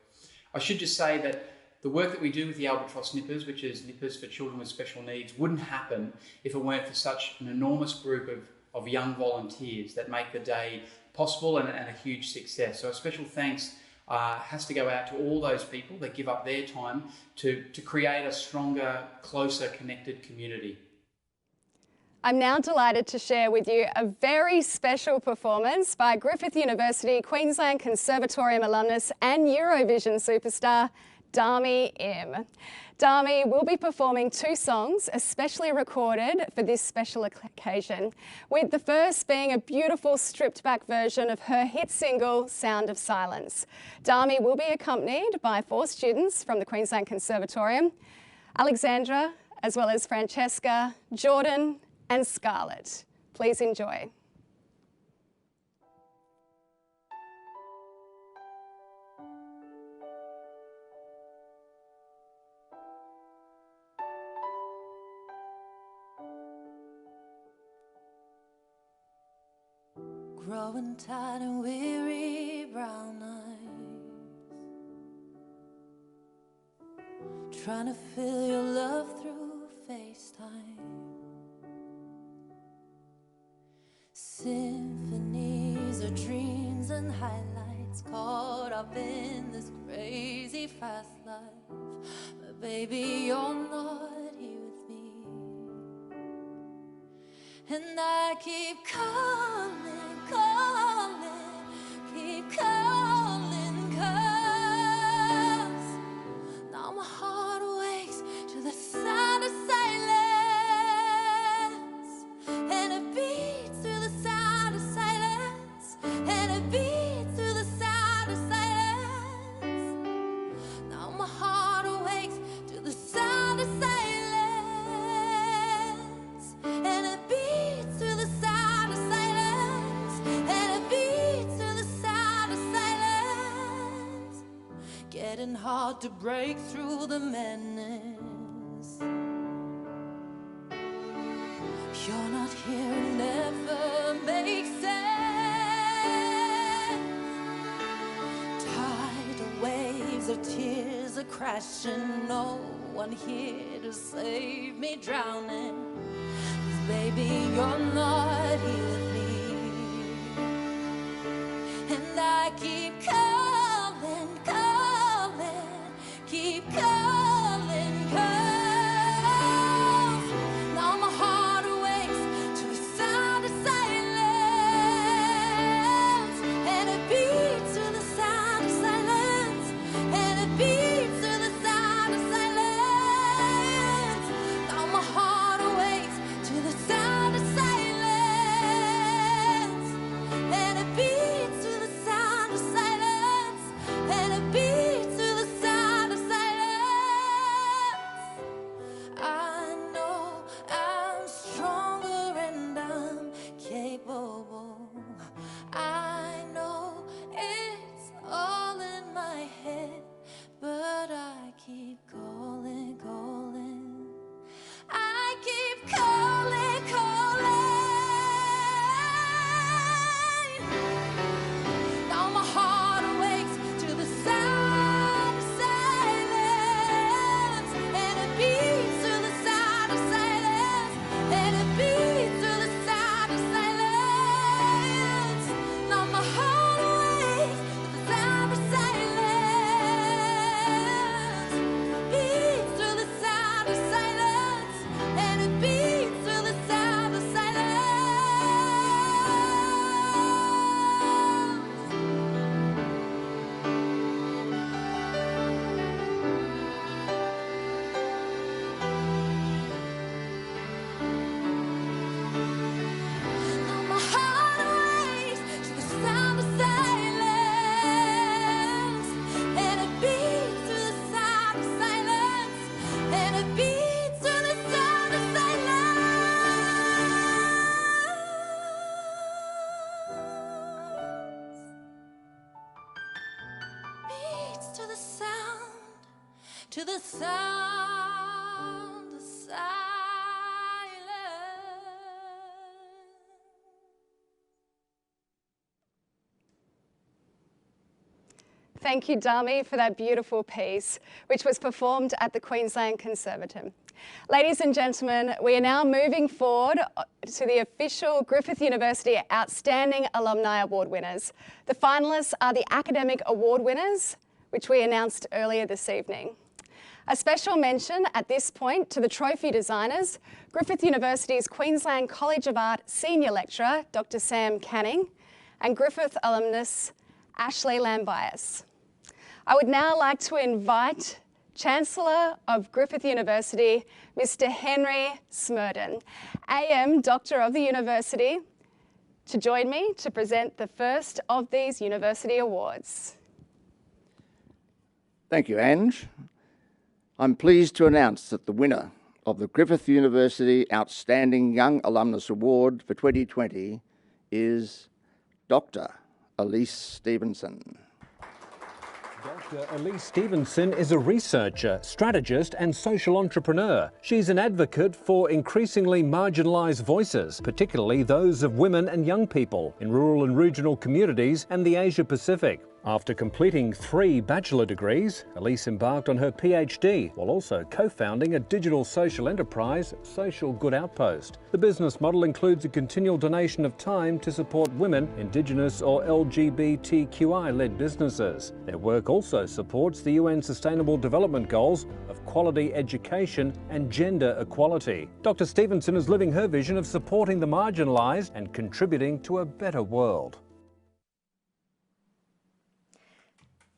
I should just say that the work that we do with the Albatross Nippers, which is nippers for children with special needs, wouldn't happen if it weren't for such an enormous group of young volunteers that make the day possible and a huge success. So a special thanks has to go out to all those people that give up their time to create a stronger, closer, connected community. I'm now delighted to share with you a very special performance by Griffith University Queensland Conservatorium alumnus and Eurovision superstar, Dami Im. Dami will be performing 2 songs especially recorded for this special occasion, with the first being a beautiful stripped back version of her hit single, Sound of Silence. Dami will be accompanied by 4 students from the Queensland Conservatorium, Alexandra, as well as Francesca, Jordan and Scarlett. Please enjoy. Growing tired and weary brown eyes, trying to feel your love through FaceTime. Symphonies of dreams and highlights, caught up in this crazy fast life. But baby, you're not here with me, and I keep calling, calling, keep calling, 'cause now my heart wakes to the sound of silence, and it beats to the sound of silence, and it beats to the sound of silence. Now my heart wakes to the sound of silence, and it beats to the sound of silence, and it beats to the sound of silence. Getting hard to break through the madness. You're not here, it never makes sense. Tidal waves of tears are crashing, no one here to save me drowning. 'Cause baby, you're not here with me, and I keep calling, calling, keep calling, 'cause now my heart awakes to the sound of silence, and it beats to the sound of silence, and it beats to the sound of silence. Now my heart awakes to the sound of silence, and it beats to the sound of silence. to the sound of silence. Thank you, Dami, for that beautiful piece, which was performed at the Queensland Conservatorium. Ladies and gentlemen, we are now moving forward to the official Griffith University Outstanding Alumni Award winners. The finalists are the academic award winners, which we announced earlier this evening. A special mention at this point to the trophy designers, Griffith University's Queensland College of Art Senior Lecturer, Dr. Sam Canning, and Griffith alumnus, Ashley Lambias. I would now like to invite Chancellor of Griffith University, Mr. Henry Smurden, AM Doctor of the University, to join me to present the first of these university awards. Thank you, Ange. I'm pleased to announce that the winner of the Griffith University Outstanding Young Alumnus Award for 2020 is Dr. Elise Stevenson. Dr. Elise Stevenson is a researcher, strategist and social entrepreneur. She's an advocate for increasingly marginalised voices, particularly those of women and young people in rural and regional communities and the Asia Pacific. After completing 3 bachelor degrees, Elise embarked on her PhD while also co-founding a digital social enterprise, Social Good Outpost. The business model includes a continual donation of time to support women, Indigenous or LGBTQI-led businesses. Their work also supports the UN Sustainable Development Goals of quality education and gender equality. Dr. Stevenson is living her vision of supporting the marginalised and contributing to a better world.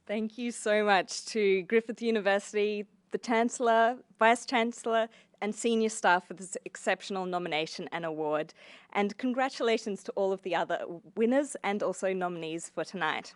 Thank you so much to Griffith University, the Chancellor, Vice-Chancellor and senior staff for this exceptional nomination and award. And congratulations to all of the other winners and also nominees for tonight.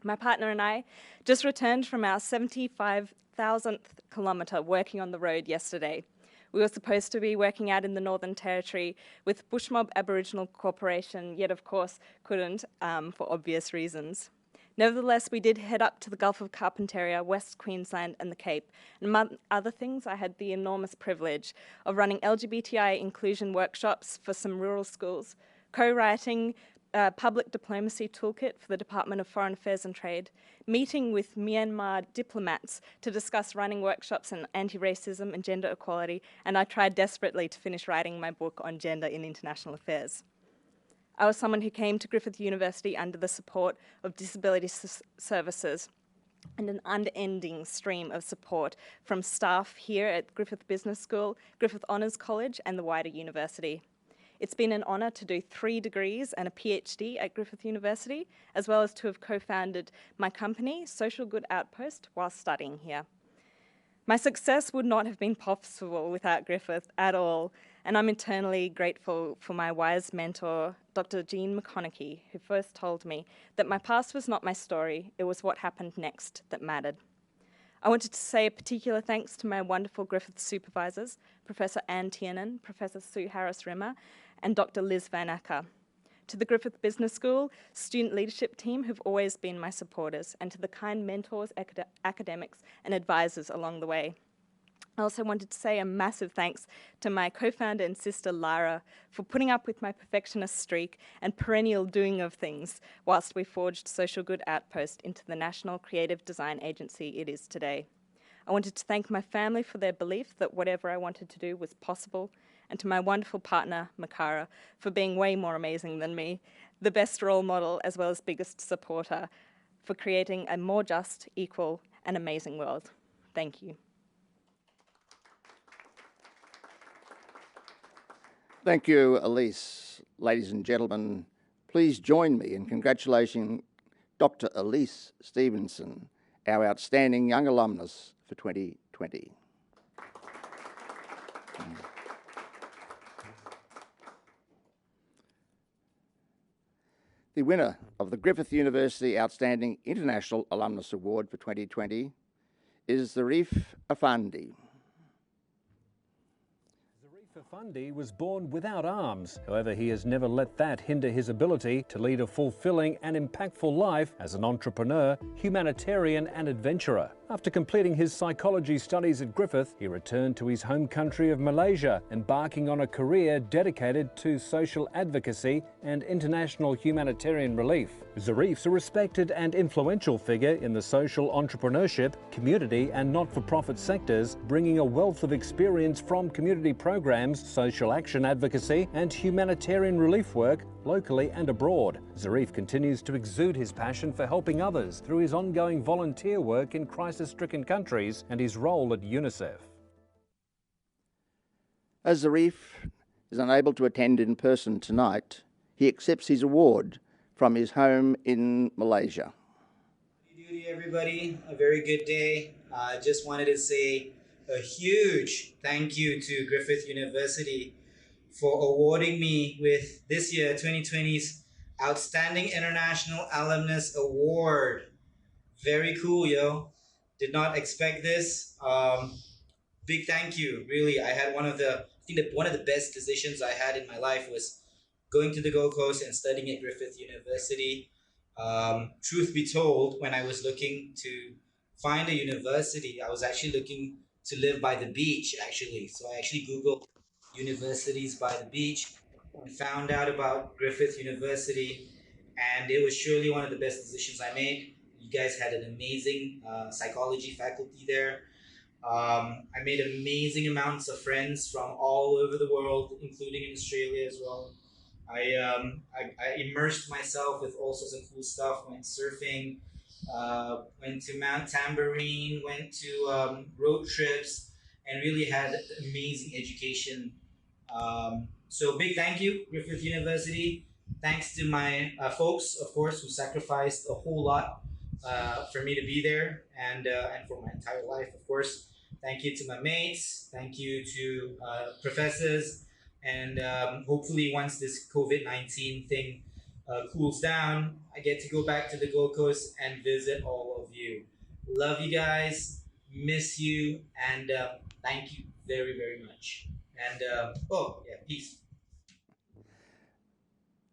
My partner and I just returned from our 75,000th kilometre working on the road yesterday. We were supposed to be working out in the Northern Territory with Bushmob Aboriginal Corporation, yet of course couldn't for obvious reasons. Nevertheless, we did head up to the Gulf of Carpentaria, West Queensland and the Cape. And among other things, I had the enormous privilege of running LGBTI inclusion workshops for some rural schools, co-writing a public diplomacy toolkit for the Department of Foreign Affairs and Trade, meeting with Myanmar diplomats to discuss running workshops on anti-racism and gender equality, and I tried desperately to finish writing my book on gender in international affairs. I was someone who came to Griffith University under the support of disability services and an unending stream of support from staff here at Griffith Business School, Griffith Honours College and the wider university. It's been an honour to do 3 degrees and a PhD at Griffith University, as well as to have co-founded my company, Social Good Outpost, while studying here. My success would not have been possible without Griffith at all, and I'm eternally grateful for my wise mentor, Dr. Jean McConaughey, who first told me that my past was not my story, it was what happened next that mattered. I wanted to say a particular thanks to my wonderful Griffith supervisors, Professor Anne Tiernan, Professor Sue Harris-Rimmer, and Dr. Liz Van Acker. To the Griffith Business School student leadership team who've always been my supporters, and to the kind mentors, academics and advisors along the way. I also wanted to say a massive thanks to my co-founder and sister Lara for putting up with my perfectionist streak and perennial doing of things whilst we forged Social Good Outpost into the national creative design agency it is today. I wanted to thank my family for their belief that whatever I wanted to do was possible, and to my wonderful partner, Makara, for being way more amazing than me, the best role model as well as biggest supporter for creating a more just, equal and amazing world. Thank you. Thank you, Elise. Ladies and gentlemen, please join me in congratulating Dr. Elise Stevenson, our outstanding young alumnus for 2020. The winner of the Griffith University Outstanding International Alumnus Award for 2020 is Zarif Afandi. Afandi was born without arms. However, he has never let that hinder his ability to lead a fulfilling and impactful life as an entrepreneur, humanitarian and adventurer. After completing his psychology studies at Griffith, he returned to his home country of Malaysia, embarking on a career dedicated to social advocacy and international humanitarian relief. Zarif's a respected and influential figure in the social entrepreneurship, community and not-for-profit sectors, bringing a wealth of experience from community programs, social action advocacy and humanitarian relief work locally and abroad. Zarif continues to exude his passion for helping others through his ongoing volunteer work in crisis-stricken countries and his role at UNICEF. As Zarif is unable to attend in person tonight, he accepts his award from his home in Malaysia. Howdy everybody, a very good day. I just wanted to say a huge thank you to Griffith University for awarding me with this year 2020's Outstanding International Alumnus Award. Very cool, yo. Did not expect this. Big thank you. Really, I had one of the best decisions I had in my life was going to the Gold Coast and studying at Griffith University. Truth be told, when I was looking to find a university, I was actually looking to live by the beach, actually. So I actually Googled universities by the beach and found out about Griffith University, and it was surely one of the best decisions I made. You guys had an amazing psychology faculty there. I made amazing amounts of friends from all over the world, including in Australia as well. I immersed myself with all sorts of cool stuff, went surfing, went to Mount Tambourine, went to road trips, and really had amazing education. So big thank you, Griffith University. Thanks to my folks, of course, who sacrificed a whole lot for me to be there and for my entire life, of course. Thank you to my mates. Thank you to professors. And hopefully once this COVID-19 thing cools down, I get to go back to the Gold Coast and visit all of you. Love you guys, miss you, and thank you very, very much. And peace.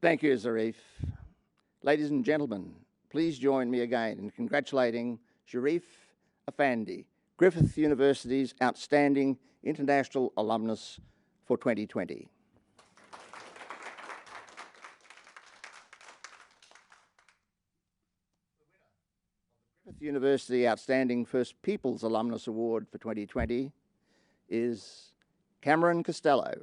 Thank you, Zarif. Ladies and gentlemen, please join me again in congratulating Sharif Afandi, Griffith University's Outstanding International Alumnus for 2020. Griffith University Outstanding First Peoples Alumnus Award for 2020 is Cameron Costello.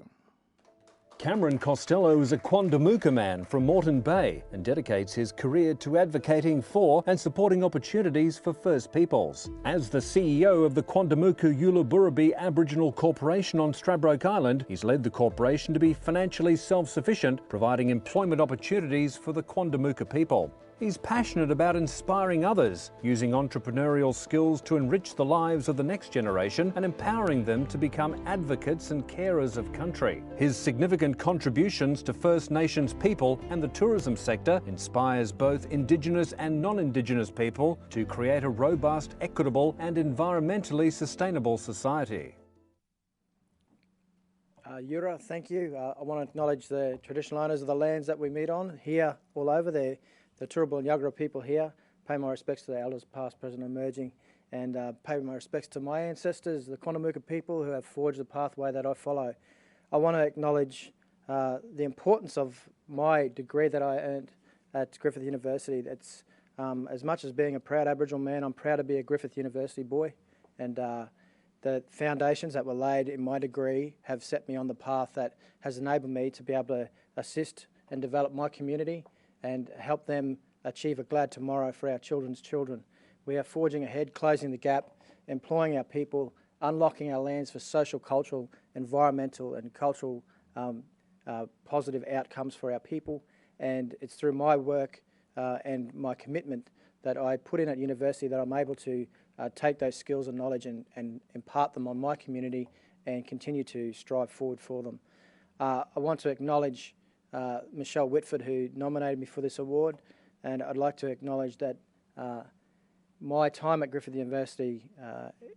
Cameron Costello is a Quandamooka man from Moreton Bay and dedicates his career to advocating for and supporting opportunities for First Peoples. As the CEO of the Quandamooka Uluburabi Aboriginal Corporation on Stradbroke Island, he's led the corporation to be financially self-sufficient, providing employment opportunities for the Quandamooka people. He's passionate about inspiring others, using entrepreneurial skills to enrich the lives of the next generation and empowering them to become advocates and carers of country. His significant contributions to First Nations people and the tourism sector inspires both Indigenous and non-Indigenous people to create a robust, equitable and environmentally sustainable society. Yura, thank you. I want to acknowledge the traditional owners of the lands that we meet on here all over there. The Turrbal and Yuggera people here, pay my respects to the elders past, present and emerging, and pay my respects to my ancestors, the Quandamooka people who have forged the pathway that I follow. I want to acknowledge the importance of my degree that I earned at Griffith University. It's, as much as being a proud Aboriginal man, I'm proud to be a Griffith University boy, and the foundations that were laid in my degree have set me on the path that has enabled me to be able to assist and develop my community and help them achieve a glad tomorrow for our children's children. We are forging ahead, closing the gap, employing our people, unlocking our lands for social, cultural, environmental and cultural positive outcomes for our people. And it's through my work and my commitment that I put in at university that I'm able to take those skills and knowledge and impart them on my community and continue to strive forward for them. I want to acknowledge Michelle Whitford, who nominated me for this award, and I'd like to acknowledge that my time at Griffith University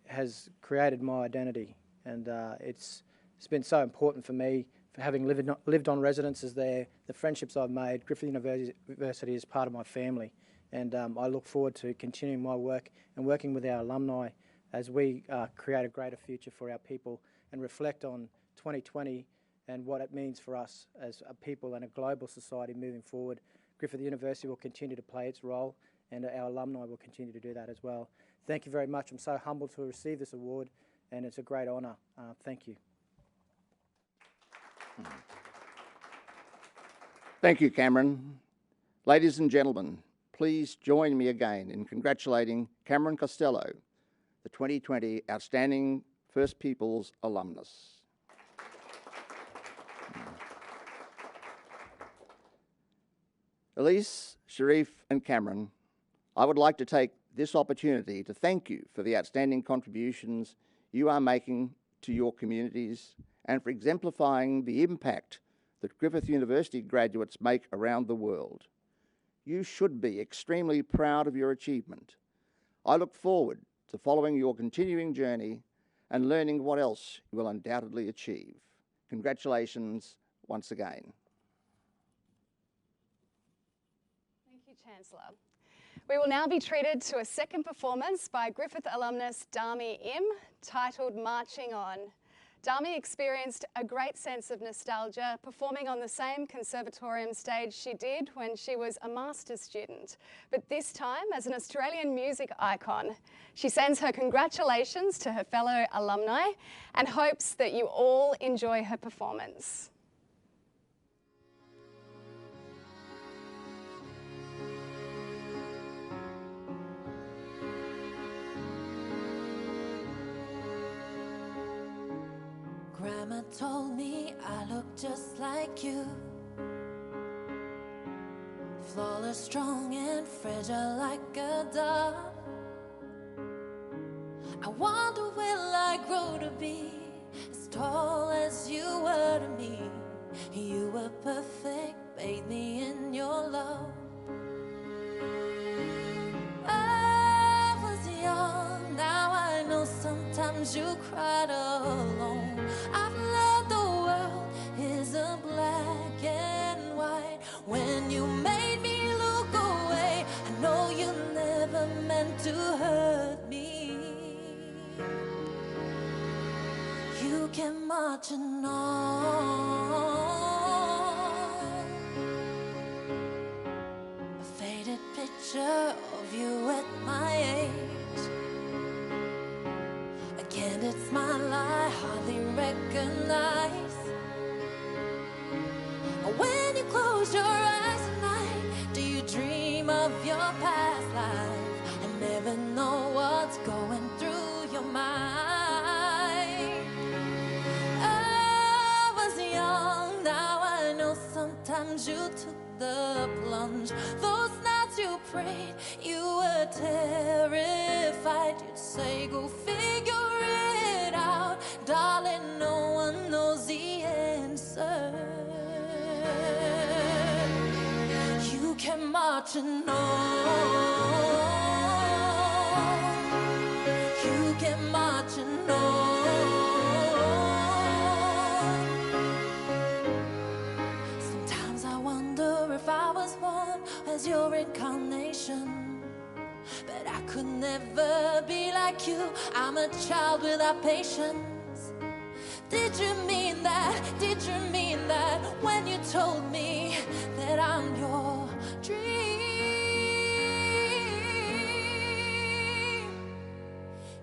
has created my identity, and it's been so important for me, for having lived on residences there, the friendships I've made. Griffith University is part of my family, and I look forward to continuing my work and working with our alumni as we create a greater future for our people and reflect on 2020 and what it means for us as a people and a global society moving forward. Griffith University will continue to play its role, and our alumni will continue to do that as well. Thank you very much. I'm so humbled to receive this award, and it's a great honour. Thank you. Thank you, Cameron. Ladies and gentlemen, please join me again in congratulating Cameron Costello, the 2020 Outstanding First Peoples alumnus. Elise, Sharif and Cameron, I would like to take this opportunity to thank you for the outstanding contributions you are making to your communities and for exemplifying the impact that Griffith University graduates make around the world. You should be extremely proud of your achievement. I look forward to following your continuing journey and learning what else you will undoubtedly achieve. Congratulations once again. Thank you, Chancellor. We will now be treated to a second performance by Griffith alumnus Dami Im, titled Marching On. Dami experienced a great sense of nostalgia performing on the same conservatorium stage she did when she was a master's student, but this time as an Australian music icon. She sends her congratulations to her fellow alumni and hopes that you all enjoy her performance. Grandma told me I look just like you, flawless, strong and fragile like a doll. I wonder will I grow to be as tall as you were to me. You were perfect, bathed me in your love. I was young, now I know sometimes you cried alone. I've learned the world isn't black and white. When you made me look away, I know you never meant to hurt me. You kept marching on. A faded picture of you at my age. A candid smile I hardly recognize. When you close your eyes at night, do you dream of your past life? I never know what's going through your mind. I was young, now I know sometimes you took the plunge. Those nights you prayed, you were terrified. You'd say, go figure it out. Darling, no one knows the answer. You kept marching on. You kept marching on. Sometimes I wonder if I was born as your incarnation, but I could never be like you. I'm a child without patience. Did you mean that? Did you mean that when you told me that I'm your dream?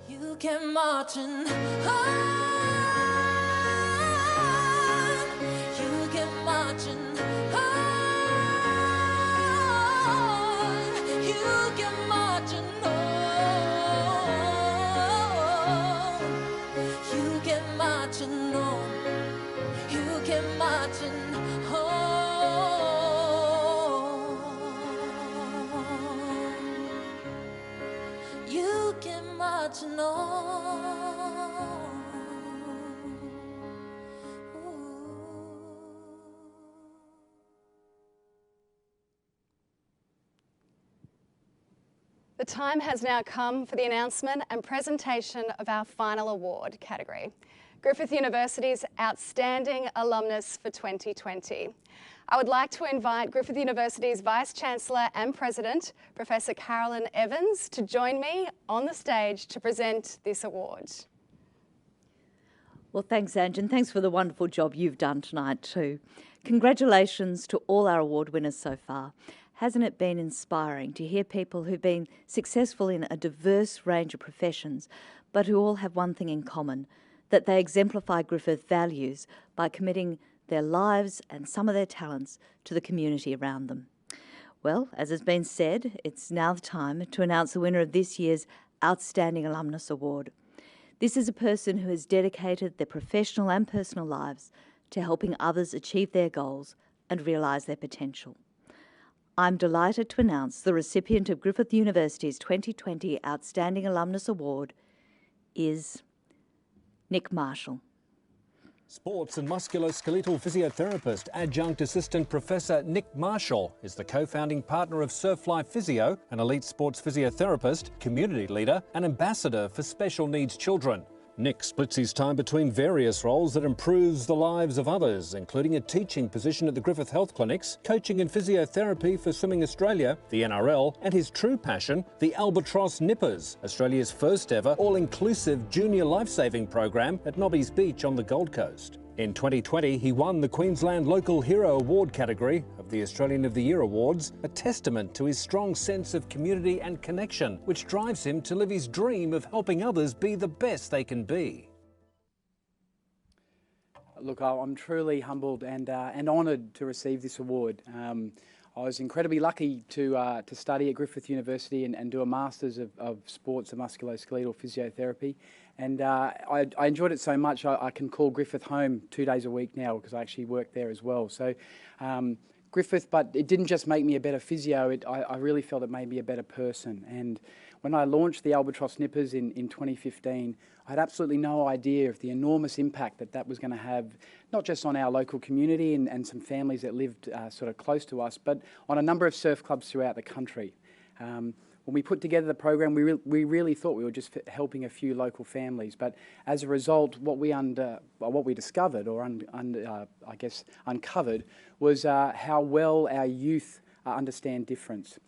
You kept marching on. You kept marching on. You kept marching on. You kept marching on. You kept marching on. You kept marching on. The time has now come for the announcement and presentation of our final award category. Griffith University's Outstanding Alumnus for 2020. I would like to invite Griffith University's Vice-Chancellor and President, Professor Carolyn Evans, to join me on the stage to present this award. Well, thanks, Ange, and thanks for the wonderful job you've done tonight too. Congratulations to all our award winners so far. Hasn't it been inspiring to hear people who've been successful in a diverse range of professions, but who all have one thing in common, that they exemplify Griffith values by committing their lives and some of their talents to the community around them. Well, as has been said, it's now the time to announce the winner of this year's Outstanding Alumnus Award. This is a person who has dedicated their professional and personal lives to helping others achieve their goals and realise their potential. I'm delighted to announce the recipient of Griffith University's 2020 Outstanding Alumnus Award is Nick Marshall. Sports and musculoskeletal physiotherapist, adjunct assistant professor Nick Marshall is the co-founding partner of Surfly Physio, an elite sports physiotherapist, community leader and ambassador for special needs children. Nick splits his time between various roles that improves the lives of others, including a teaching position at the Griffith Health Clinics, coaching and physiotherapy for Swimming Australia, the NRL, and his true passion, the Albatross Nippers, Australia's first ever all-inclusive junior life-saving program at Nobby's Beach on the Gold Coast. In 2020, he won the Queensland Local Hero Award category of the Australian of the Year Awards, a testament to his strong sense of community and connection, which drives him to live his dream of helping others be the best they can be. Look, I'm truly humbled and honoured to receive this award. I was incredibly lucky to study at Griffith University and do a Masters of Sports and Musculoskeletal Physiotherapy. And I enjoyed it so much I can call Griffith home 2 days a week now because I actually work there as well. So Griffith, but it didn't just make me a better physio, I really felt it made me a better person. And when I launched the Albatross Nippers in 2015, I had absolutely no idea of the enormous impact that was going to have, not just on our local community and some families that lived sort of close to us, but on a number of surf clubs throughout the country. When we put together the program, we really thought we were just helping a few local families. But as a result, what we discovered, or I guess uncovered, was how well our youth understand difference.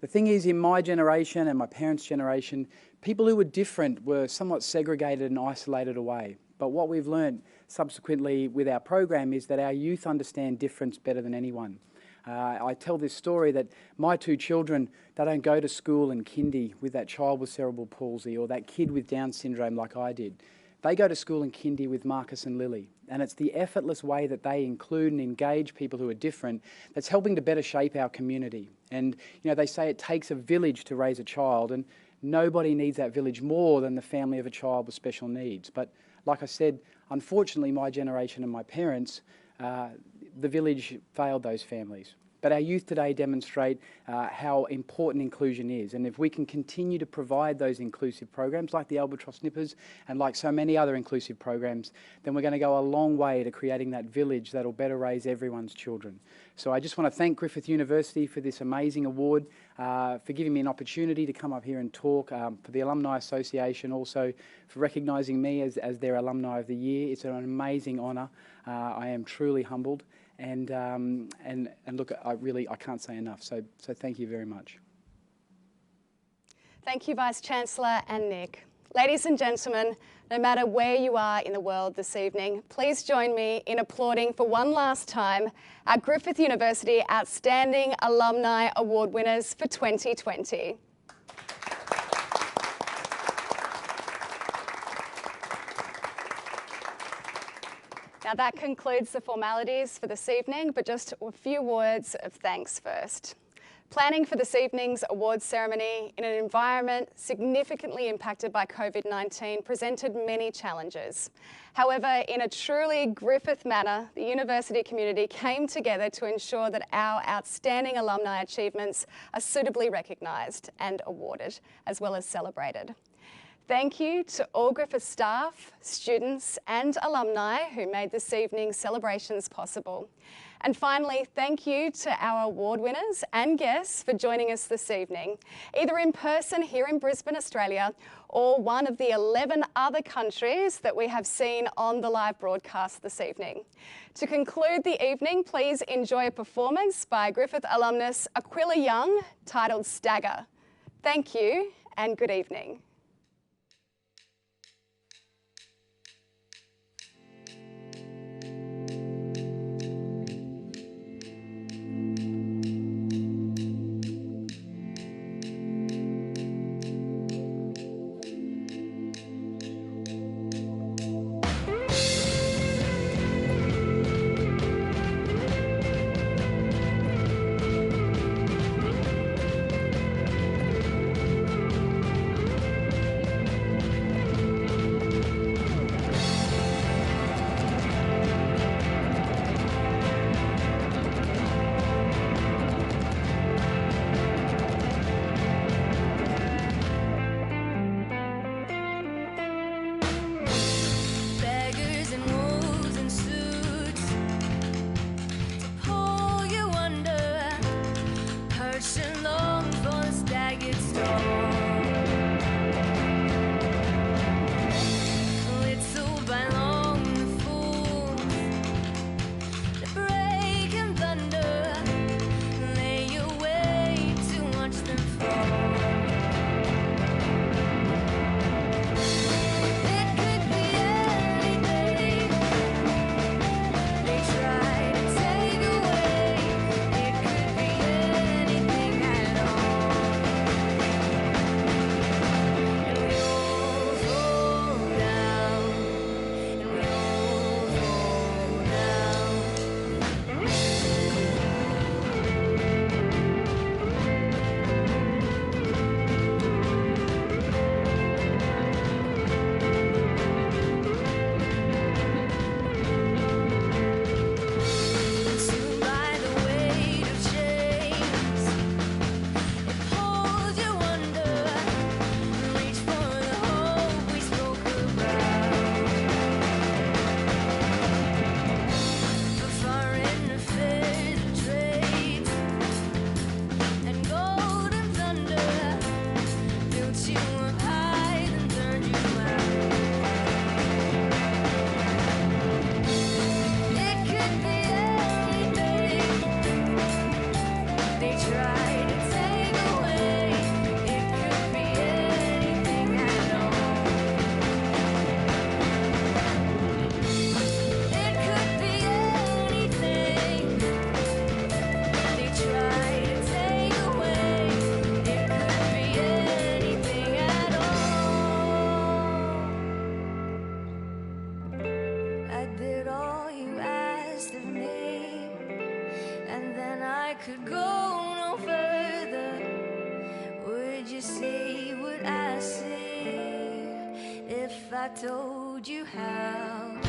The thing is, in my generation and my parents' generation, people who were different were somewhat segregated and isolated away. But what we've learned subsequently with our program is that our youth understand difference better than anyone. I tell this story that my two children, they don't go to school in kindy with that child with cerebral palsy or that kid with Down syndrome like I did. They go to school in kindy with Marcus and Lily. And it's the effortless way that they include and engage people who are different that's helping to better shape our community. And, you know, they say it takes a village to raise a child, and nobody needs that village more than the family of a child with special needs. But like I said, unfortunately, my generation and my parents, the village failed those families. But our youth today demonstrate how important inclusion is. And if we can continue to provide those inclusive programs like the Albatross Nippers and like so many other inclusive programs, then we're going to go a long way to creating that village that'll better raise everyone's children. So I just want to thank Griffith University for this amazing award, for giving me an opportunity to come up here and talk, for the Alumni Association also for recognising me as their Alumni of the Year. It's an amazing honour. I am truly humbled. And look, I can't say enough. So thank you very much. Thank you, Vice-Chancellor and Nick. Ladies and gentlemen, no matter where you are in the world this evening, please join me in applauding for one last time our Griffith University Outstanding Alumni Award winners for 2020. Now that concludes the formalities for this evening, but just a few words of thanks first. Planning for this evening's awards ceremony in an environment significantly impacted by COVID-19 presented many challenges. However, in a truly Griffith manner, the university community came together to ensure that our outstanding alumni achievements are suitably recognised and awarded, as well as celebrated. Thank you to all Griffith staff, students and alumni who made this evening's celebrations possible. And finally, thank you to our award winners and guests for joining us this evening, either in person here in Brisbane, Australia, or one of the 11 other countries that we have seen on the live broadcast this evening. To conclude the evening, please enjoy a performance by Griffith alumnus Aquila Young titled Stagger. Thank you and good evening. Could go no further. Would you see what I see if I told you how?